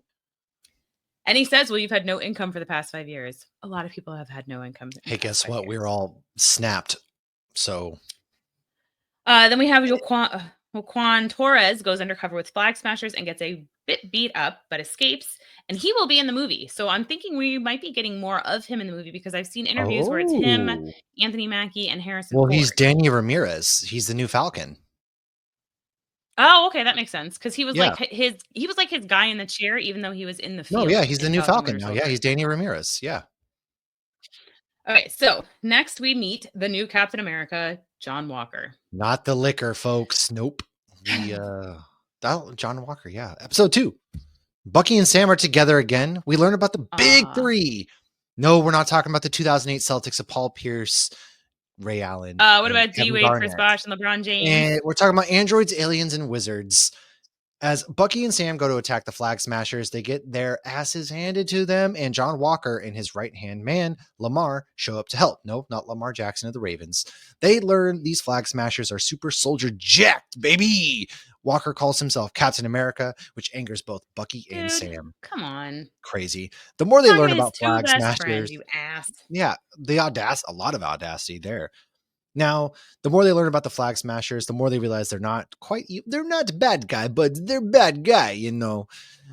And he says, well, you've had no income for the past 5 years. A lot of people have had no income. Hey, guess what? We're all snapped. So then we have Joaquin Torres goes undercover with Flag Smashers and gets a bit beat up, but escapes. And he will be in the movie. So I'm thinking we might be getting more of him in the movie because I've seen interviews where it's him, Anthony Mackie, and Harrison Ford. He's Danny Ramirez. He's the new Falcon. Oh, okay, that makes sense. Because he was like his guy in the chair, even though he was in the field. No, yeah, he's the new Falcon now. Yeah, he's Danny Ramirez. Yeah. Okay, so next we meet the new Captain America, John Walker. Not the liquor, folks. Nope. John Walker, yeah. Episode 2. Bucky and Sam are together again. We learn about the big three. No, we're not talking about the 2008 Celtics of Paul Pierce, Ray Allen. What about D-Wade, Chris Bosh, and LeBron James? And we're talking about androids, aliens, and wizards. As Bucky and Sam go to attack the Flag Smashers, they get their asses handed to them, and John Walker and his right-hand man, Lamar, show up to help. No, not Lamar Jackson of the Ravens. They learn these Flag Smashers are super soldier jacked, baby! Walker calls himself Captain America, which angers both Bucky and Sam. Come on. Crazy. The more they learn about Flag Smashers, you ass. yeah, a lot of audacity there. Now, the more they learn about the Flag Smashers, the more they realize they're not bad guy, but they're bad guy, you know.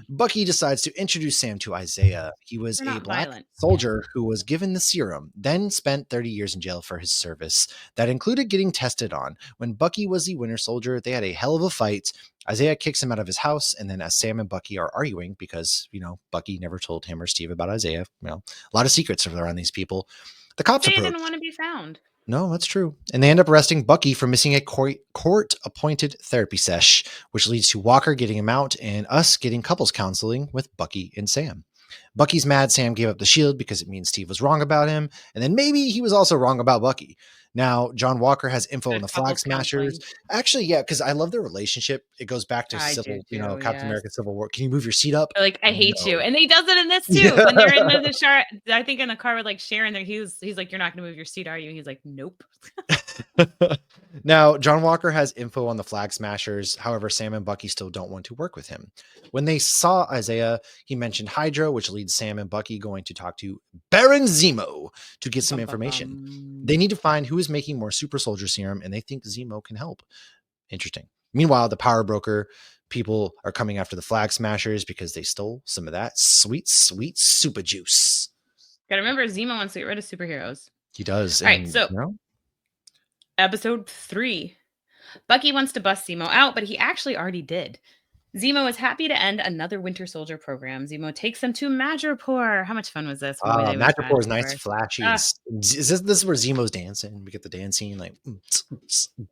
Bucky decides to introduce Sam to Isaiah. He was They're a not black violent. soldier who was given the serum, then spent 30 years in jail for his service. That included getting tested on. When Bucky was the Winter Soldier, they had a hell of a fight. Isaiah kicks him out of his house, and then as Sam and Bucky are arguing, because, Bucky never told him or Steve about Isaiah, a lot of secrets are around these people. The cops Isaiah approach. didn't want to be found. No, that's true. And they end up arresting Bucky for missing a court-appointed therapy sesh, which leads to Walker getting him out and us getting couples counseling with Bucky and Sam. Bucky's mad Sam gave up the shield because it means Steve was wrong about him, and then maybe he was also wrong about Bucky. Now, John Walker has info on the Flag Smashers. Actually, yeah, because I love their relationship. It goes back to Captain America Civil War. Can you move your seat up? Like, I hate you. And he does it in this too. Yeah. When they're in the shower, I think in the car with like Sharon there, he's like, "You're not gonna move your seat, are you?" He's like, "Nope." Now, John Walker has info on the Flag Smashers. However, Sam and Bucky still don't want to work with him. When they saw Isaiah, he mentioned Hydra, which leads Sam and Bucky going to talk to Baron Zemo to get some information. They need to find who is making more super soldier serum, and they think Zemo can help. Interesting. Meanwhile, the power broker people are coming after the Flag Smashers because they stole some of that sweet, sweet super juice. Gotta remember, Zemo wants to get rid of superheroes. He does. All right, so episode 3. Bucky wants to bust Zemo out, but he actually already did. Zemo is happy to end another Winter Soldier program. Zemo takes them to Madripoor. How much fun was this? Madripoor is nice, flashy. Is this where Zemo's dancing? We get the dance scene, like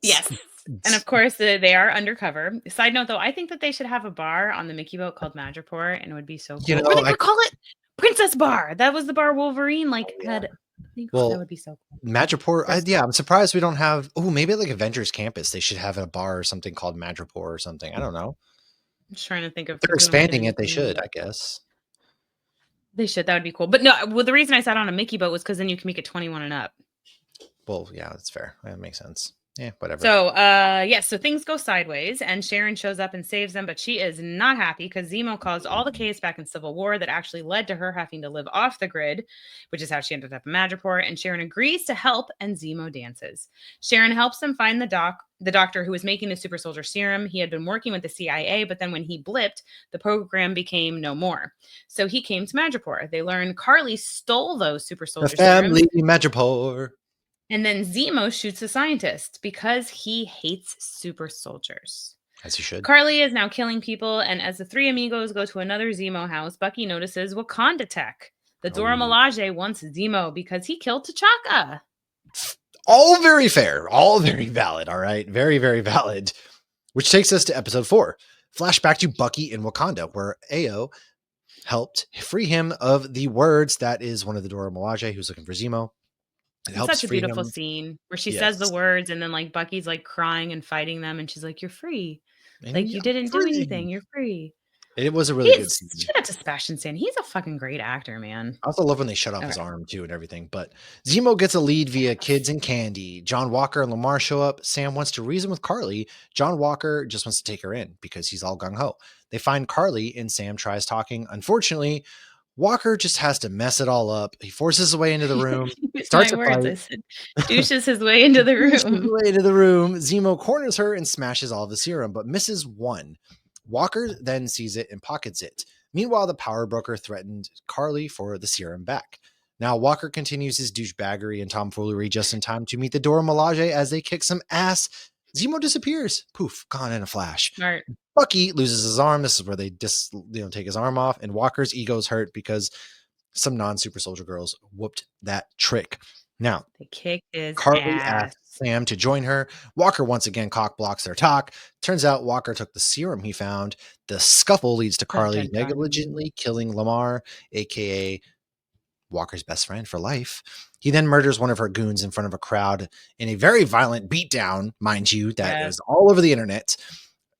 yes. And of course, they are undercover. Side note, though, I think that they should have a bar on the Mickey boat called Madripoor, and it would be so cool. Or they could call it Princess Bar. That was the bar Wolverine had. Well, that would be so cool. Madripoor, I'm surprised we don't have. Oh, maybe like Avengers Campus, they should have a bar or something called Madripoor or something. I don't know. I'm just trying to think of. They're expanding it. They should, I guess. They should. That would be cool. But no, well, the reason I sat on a Mickey boat was because then you can make it 21 and up. Well, yeah, that's fair. That makes sense. Yeah, whatever. So, so things go sideways, and Sharon shows up and saves them, but she is not happy because Zemo caused all the chaos back in Civil War that actually led to her having to live off the grid, which is how she ended up in Madripoor, and Sharon agrees to help, and Zemo dances. Sharon helps them find the doctor who was making the super soldier serum. He had been working with the CIA, but then when he blipped, the program became no more. So he came to Madripoor. They learn Carly stole those super soldier serums. Madripoor. And then Zemo shoots the scientist because he hates super soldiers. As he should. Carly is now killing people, and as the three amigos go to another Zemo house, Bucky notices Wakanda tech. The Dora Milaje wants Zemo because he killed T'Chaka. All very fair. All very valid, all right? Very, very valid. Which takes us to episode 4. Flashback to Bucky in Wakanda, where Ayo helped free him of the words. That is one of the Dora Milaje who's looking for Zemo. It's such a beautiful scene where she says the words, and then like Bucky's like crying and fighting them, and she's like, "You're free. Like you didn't do anything. You're free." It was a really good scene. Shout out to Sebastian Stan. He's a fucking great actor, man. I also love when they shut off his arm too and everything. But Zemo gets a lead via kids and candy. John Walker and Lamar show up. Sam wants to reason with Carly. John Walker just wants to take her in because he's all gung ho. They find Carly, and Sam tries talking. Unfortunately, Walker just has to mess it all up. He forces his way into the room. Starts a fight. Douches his way into the room. Zemo corners her and smashes all of the serum, but misses one. Walker then sees it and pockets it. Meanwhile, the power broker threatened Carly for the serum back. Now, Walker continues his douchebaggery and tomfoolery just in time to meet the Dora Milaje as they kick some ass. Zemo disappears. Poof, gone in a flash. Smart. Bucky loses his arm. This is where they take his arm off, and Walker's ego's hurt because some non-super soldier girls whooped that trick. Now, they kicked his Carly ass. asks Sam to join her. Walker once again cock blocks their talk. Turns out Walker took the serum he found. The scuffle leads to Carly negligently killing Lamar, aka Walker's best friend for life. He then murders one of her goons in front of a crowd in a very violent beatdown, mind you, that is all over the internet.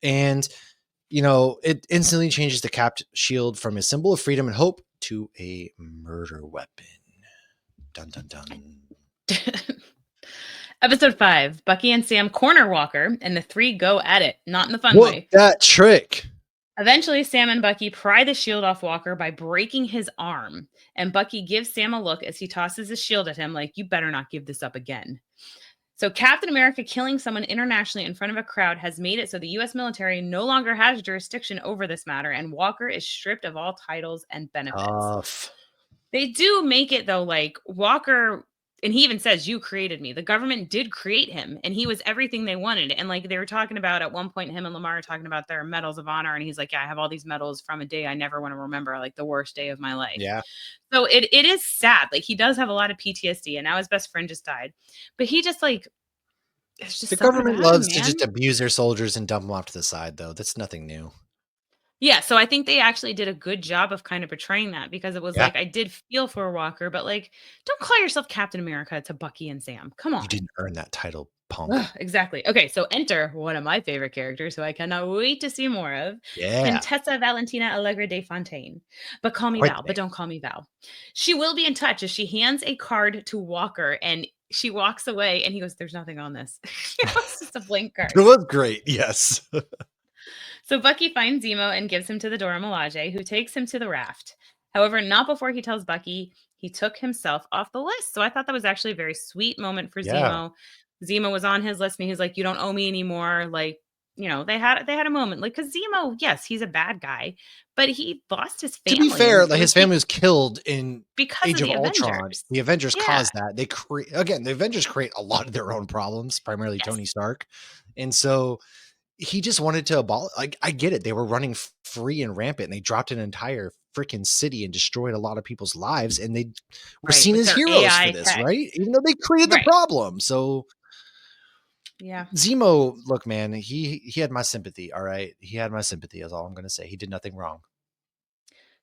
And, it instantly changes the capped shield from a symbol of freedom and hope to a murder weapon. Dun, dun, dun. Episode 5, Bucky and Sam corner Walker, and the three go at it, not in the fun way. That trick. Eventually, Sam and Bucky pry the shield off Walker by breaking his arm, and Bucky gives Sam a look as he tosses his shield at him like, "You better not give this up again." So Captain America killing someone internationally in front of a crowd has made it so the US military no longer has jurisdiction over this matter, and Walker is stripped of all titles and benefits. Tough. They do make it though, like Walker, and he even says, "You created me." The government did create him, and he was everything they wanted. And like they were talking about at one point, him and Lamar are talking about their medals of honor, and he's like, "Yeah, I have all these medals from a day I never want to remember, like the worst day of my life." Yeah. So it is sad. Like he does have a lot of PTSD, and now his best friend just died, but he just like it's just The something government about him, loves to man. just abuse their soldiers and dump them off to the side, though. That's nothing new. Yeah, so I think they actually did a good job of kind of portraying that because it was Yeah. like I did feel for Walker, but like, don't call yourself Captain America to Bucky and Sam. Come You on. didn't earn that title, punk. Ugh, exactly. Okay, so enter one of my favorite characters who I cannot wait to see more of, Yeah. Contessa Valentina Allegra de Fontaine. But call me Quite Val, the but name. don't call me Val. She will be in touch as she hands a card to Walker and she walks away and he goes, "There's nothing on this." It was just a blank It card. was great. Yes. So Bucky finds Zemo and gives him to the Dora Milaje, who takes him to the raft. However, not before he tells Bucky he took himself off the list. So I thought that was actually a very sweet moment for Yeah. Zemo. Zemo was on his list and he's like, "You don't owe me anymore." Like, they had a moment. Like, because Zemo, yes, he's a bad guy, but he lost his To be family. fair, And like so his family was killed in because Age of of the Ultron. Avengers. The Avengers Yeah. caused that. They create again. The Avengers create a lot of their own problems, primarily Yes. Tony Stark, and so he just wanted to abolish. Like I get it. They were running free and rampant, and they dropped an entire freaking city and destroyed a lot of people's lives, and they were Right. seen With as their heroes for AI this, tech. right? Even though they created the Right. problem. So Yeah. Zemo, look, man, he had my sympathy. All right, he had my sympathy. Is all I'm gonna say. He did nothing wrong.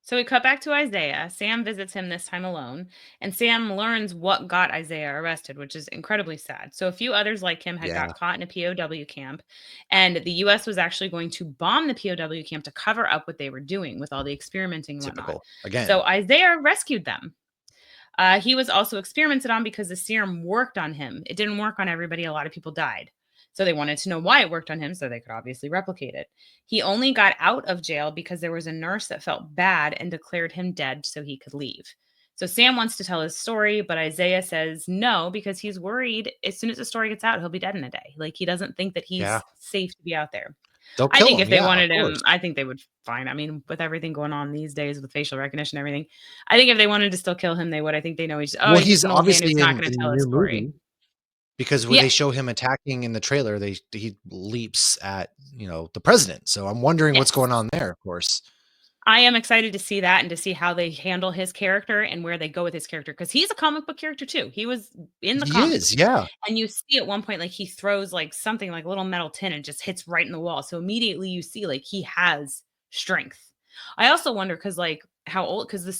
So we cut back to Isaiah. Sam visits him this time alone, and Sam learns what got Isaiah arrested, which is incredibly sad. So a few others like him had Yeah, got caught in a POW camp, and the US was actually going to bomb the POW camp to cover up what they were doing with all the experimenting and whatnot. typical. Again, So Isaiah rescued them. He was also experimented on because the serum worked on him. It didn't work on everybody. A lot of people died. So they wanted to know why it worked on him so they could obviously replicate it. He only got out of jail because there was a nurse that felt bad and declared him dead so he could leave. So Sam wants to tell his story, but Isaiah says no because he's worried as soon as the story gets out, he'll be dead in a day. Like he doesn't think that yeah, he's safe to be out there. they'll I kill think him. if they Yeah, of wanted him, course. I think they would fine. I mean, with everything going on these days with facial recognition and everything, I think if they wanted to still kill him, they would. I think they know Well, he's he's just an old man obviously who's not in gonna the tell his new story. movie because when Yeah. they show him attacking in the trailer, he leaps at the president. So I'm wondering what's Yes. going on there. Of course, I am excited to see that and to see how they handle his character and where they go with his character because he's a comic book character too. He was in the he comics. is. Yeah, And you see at one point, like he throws like something like a little metal tin and just hits right in the wall. So immediately you see like he has strength. I also wonder because like how old because the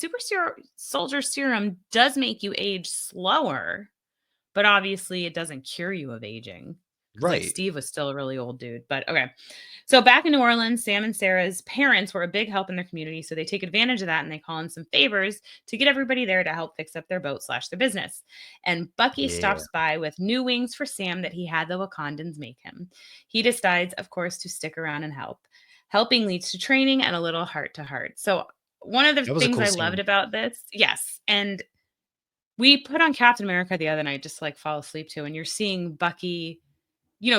soldier serum does make you age slower, but obviously it doesn't cure you of aging. Because like right. Steve was still a really old dude. But okay. So back in New Orleans, Sam and Sarah's parents were a big help in their community. So they take advantage of that and they call in some favors to get everybody there to help fix up their boat slash their business. And Bucky Yeah, stops by with new wings for Sam that he had the Wakandans make him. He decides, of course, to stick around and help. Helping leads to training and a little heart to heart. So one of the that was a things cool I loved scene. about this, yes, and we put on Captain America the other night just to like fall asleep to, and you're seeing Bucky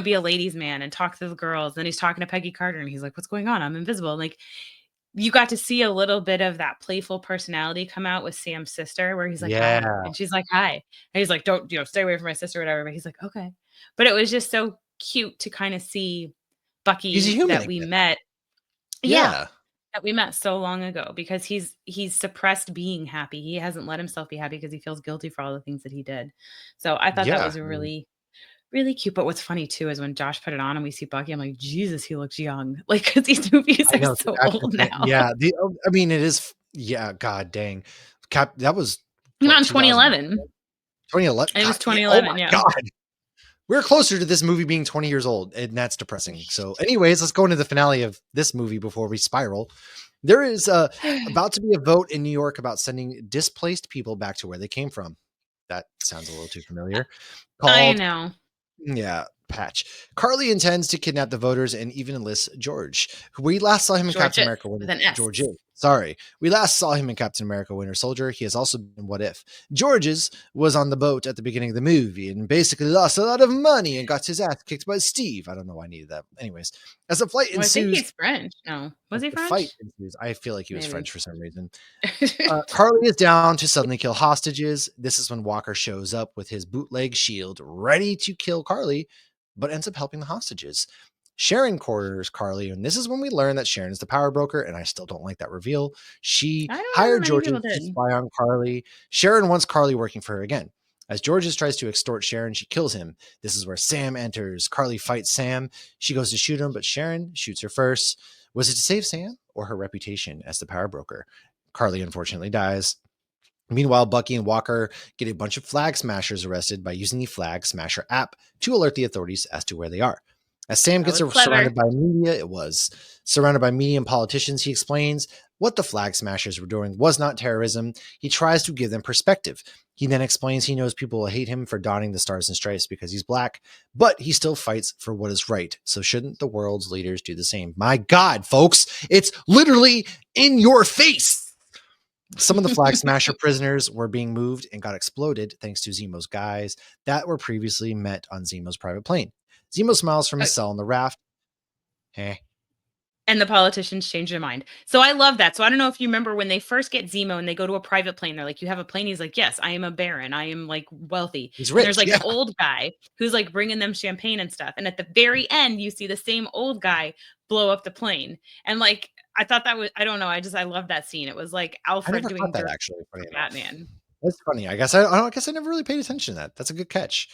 be a ladies' man and talk to the girls. Then he's talking to Peggy Carter and he's like, "What's going on? I'm invisible." And like you got to see a little bit of that playful personality come out with Sam's sister, where he's like, "Hi," Yeah, and she's like, "Hi," and he's like, "Don't stay away from my sister," or whatever. But he's like, "Okay." But it was just so cute to kind of see he's a Bucky human that we again. met. Yeah, Yeah, that we met so long ago because he's suppressed being happy. He hasn't let himself be happy because he feels guilty for all the things that he did. So I thought that yeah. was a really cute, but what's funny too is when Josh put it on and we see Bucky, I'm like, "Jesus, he looks young." Like, because these movies I are know the so actor old thing. now. Yeah, I mean, it is. Yeah, god dang. That was Came out what in 2000, 2011. 2011. It was God, yeah. Oh my 2011, yeah. god. We're closer to this movie being 20 years old, and that's depressing. So, anyways, let's go into the finale of this movie before we spiral. There is about to be a vote in New York about sending displaced people back to where they came from. That sounds a little too familiar. I Called, know. yeah, Patch. Carly intends to kidnap the voters and even enlist George, who we last saw him in Captain Georges America when with an S. George is. Sorry. We last saw him in Captain America Winter Soldier. He has also been What If. Georges was on the boat at the beginning of the movie and basically lost a lot of money and got his ass kicked by Steve. I don't know why I needed that. Anyways, as the flight Well, I think ensues, he's French. No. Was as he the fight French? ensues, I feel like he was Maybe. French for some reason. Carly is down to suddenly kill hostages. This is when Walker shows up with his bootleg shield, ready to kill Carly, but ends up helping the hostages. Sharon corners Carly, and this is when we learn that Sharon is the power broker, and I still don't like that reveal. She I don't know. hired Many Georges people to did. spy on Carly. Sharon wants Carly working for her again. As Georges tries to extort Sharon, she kills him. This is where Sam enters. Carly fights Sam. She goes to shoot him, but Sharon shoots her first. Was it to save Sam or her reputation as the power broker? Carly unfortunately dies. Meanwhile, Bucky and Walker get a bunch of flag smashers arrested by using the Flag Smasher app to alert the authorities as to where they are. As Sam That gets was surrounded clever. by media, surrounded by media and politicians, he explains what the Flag Smashers were doing was not terrorism. He tries to give them perspective. He then explains he knows people will hate him for donning the stars and stripes because he's black, but he still fights for what is right. So shouldn't the world's leaders do the same? My God, folks, it's literally in your face. Some of the Flag Smasher prisoners were being moved and got exploded thanks to Zemo's guys that were previously met on Zemo's private plane. Zemo smiles from his cell on the raft. Eh. And the politicians change their mind. So I love that. So I don't know if you remember when they first get Zemo and they go to a private plane. They're like, "You have a plane?" He's like, "Yes, I am a baron. I am like wealthy." He's And there's rich, like yeah. an old guy who's like bringing them champagne and stuff. And at the very end, you see the same old guy blow up the plane. And like, I thought that was, I don't know. I love that scene. It was like I Alfred never caught doing that dirt actually, funny for enough. Batman. That's funny. I guess I never really paid attention to that. That's a good catch.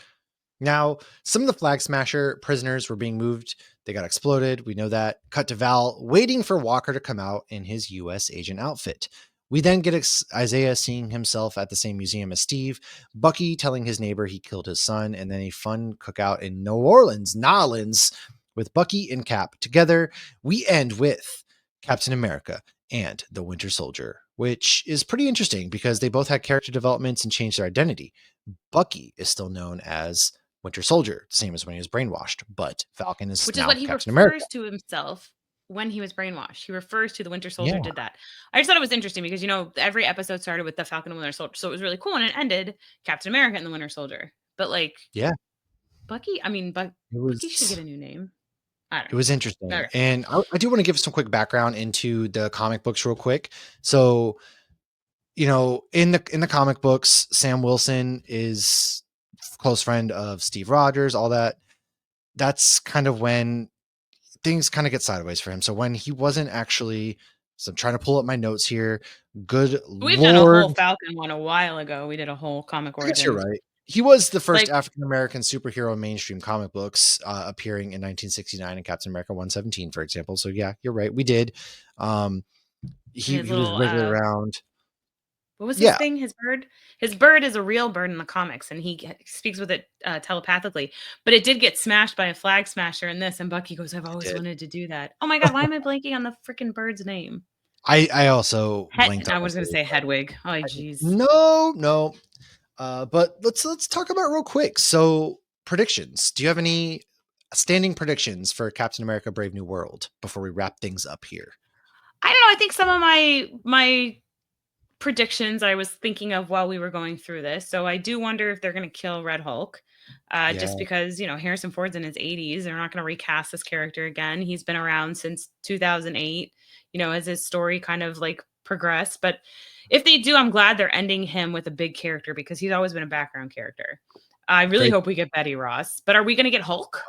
Now, some of the Flag Smasher prisoners were being moved. They got exploded. We know that. Cut to Val waiting for Walker to come out in his US agent outfit. We then get Isaiah seeing himself at the same museum as Steve, Bucky telling his neighbor he killed his son, and then a fun cookout in New Orleans, Nolans, with Bucky and Cap. Together, we end with Captain America and the Winter Soldier, which is pretty interesting because they both had character developments and changed their identity. Bucky is still known as Winter Soldier, the same as when he was brainwashed, but Falcon is Which is now what he Captain America. refers to himself when he was brainwashed. He refers to the Winter Soldier Yeah. did that. I just thought it was interesting because, every episode started with the Falcon and Winter Soldier. So it was really cool. And it ended Captain America and the Winter Soldier. But like Yeah. Bucky It should get was a new name. I don't it know. was All interesting. right. And I do want to give some quick background into the comic books real quick. So, in the comic books, Sam Wilson is close friend of Steve Rogers, all that. That's kind of when things kind of get sideways for him. So when he wasn't actually, so I'm trying to pull up my notes here. Good We've done a whole Lord. Falcon one a while ago. We did a whole comic I guess you're origins. right. He was the first Like African American superhero in mainstream comic books, appearing in 1969 in Captain America 117, for example. So yeah, you're right. We did. Um, he his he was little regularly around. what was his Yeah, thing? His bird? His bird is a real bird in the comics, and he speaks with it telepathically. But it did get smashed by a flag smasher in this, and Bucky goes, "I've it always did. wanted to do that." Oh my god, why am I blanking on the freaking bird's name? I also blanked on I it was gonna too. say Hedwig. Oh jeez. No, no. But let's talk about it real quick. So predictions. Do you have any standing predictions for Captain America: Brave New World before we wrap things up here? I don't know. I think some of my predictions I was thinking of while we were going through this. So I do wonder if they're going to kill Red Hulk. Yeah, Just because, Harrison Ford's in his 80s. They're not going to recast this character again. He's been around since 2008, as his story kind of like progressed. But if they do, I'm glad they're ending him with a big character because he's always been a background character. I really great. hope we get Betty Ross. But are we going to get Hulk?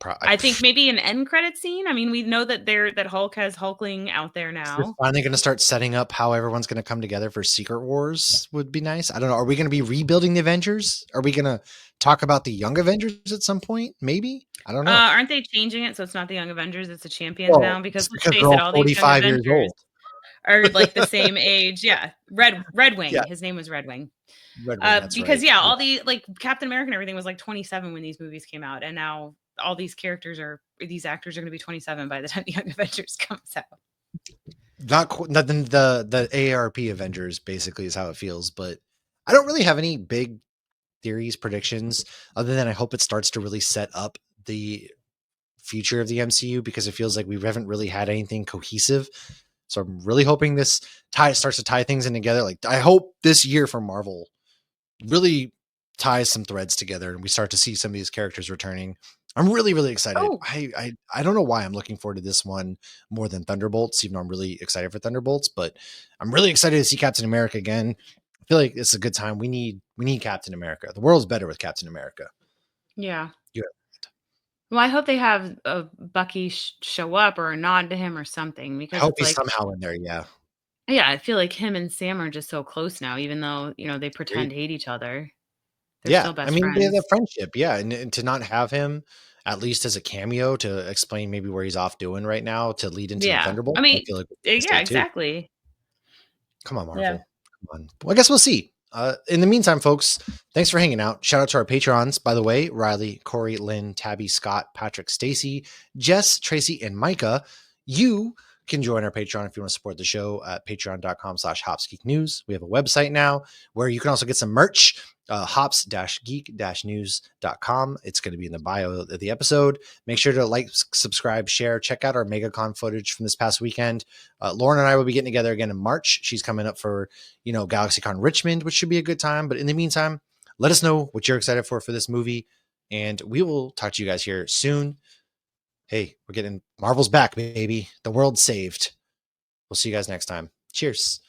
I think maybe an end credit scene. I mean, we know that Hulk has Hulkling out there They're now. finally going to start setting up how everyone's going to come together for Secret Wars. Would be nice. I don't know. Are we going to be rebuilding the Avengers? Are we going to talk about the Young Avengers at some point? Maybe. I don't know. Aren't they changing it so it's not the Young Avengers, it's the Champions Well, now? Because it's let's because face they're it, all all these Young 45 years Avengers old. are like the same age. Yeah, Red Wing. Yeah, His name was Red Wing. Red Wing. That's Because right. yeah, Yeah. all the like Captain America and everything was like 27 when these movies came out, and now all these these actors are going to be 27 by the time the Young Avengers comes out. Nothing. The AARP Avengers basically is how it feels. But I don't really have any big theories, predictions, other than I hope it starts to really set up the future of the MCU because it feels like we haven't really had anything cohesive. So I'm really hoping this starts to tie things in together. Like, I hope this year for Marvel really ties some threads together and we start to see some of these characters returning. I'm really, really excited. Oh, I don't know why I'm looking forward to this one more than Thunderbolts, even though I'm really excited for Thunderbolts, but I'm really excited to see Captain America again. I feel like it's a good time. We need Captain America. The world's better with Captain America. yeah. Yeah. Well, I hope they have, Bucky show up or a nod to him or something I because hope it's he's like somehow in there. Yeah. yeah, I feel like him and Sam are just so close now, even though, they Agreed. pretend to hate each other. They're Yeah. still I best mean, they have that friends. friendship. Yeah. And to not have him at least as a cameo to explain maybe where he's off doing right now to lead into the Yeah. I Thunderbolts, I mean feel like was a yeah, mistake too. exactly. Come on, Yeah. Marvel. Come on. Well, I guess we'll see. In the meantime, folks, thanks for hanging out. Shout out to our patrons, by the way: Riley, Corey, Lynn, Tabby, Scott, Patrick, Stacy, Jess, Tracy, and Micah. You can join our Patreon if you want to support the show at patreon.com/hopsgeeknews. We have a website now where you can also get some merch, hops-geek-news.com. It's going to be in the bio of the episode. Make sure to like, subscribe, share, check out our MegaCon footage from this past weekend. Lauren and I will be getting together again in March. She's coming up for, GalaxyCon Richmond, which should be a good time. But in the meantime, let us know what you're excited for this movie. And we will talk to you guys here soon. Hey, we're getting Marvel's back, baby. The world's saved. We'll see you guys next time. Cheers.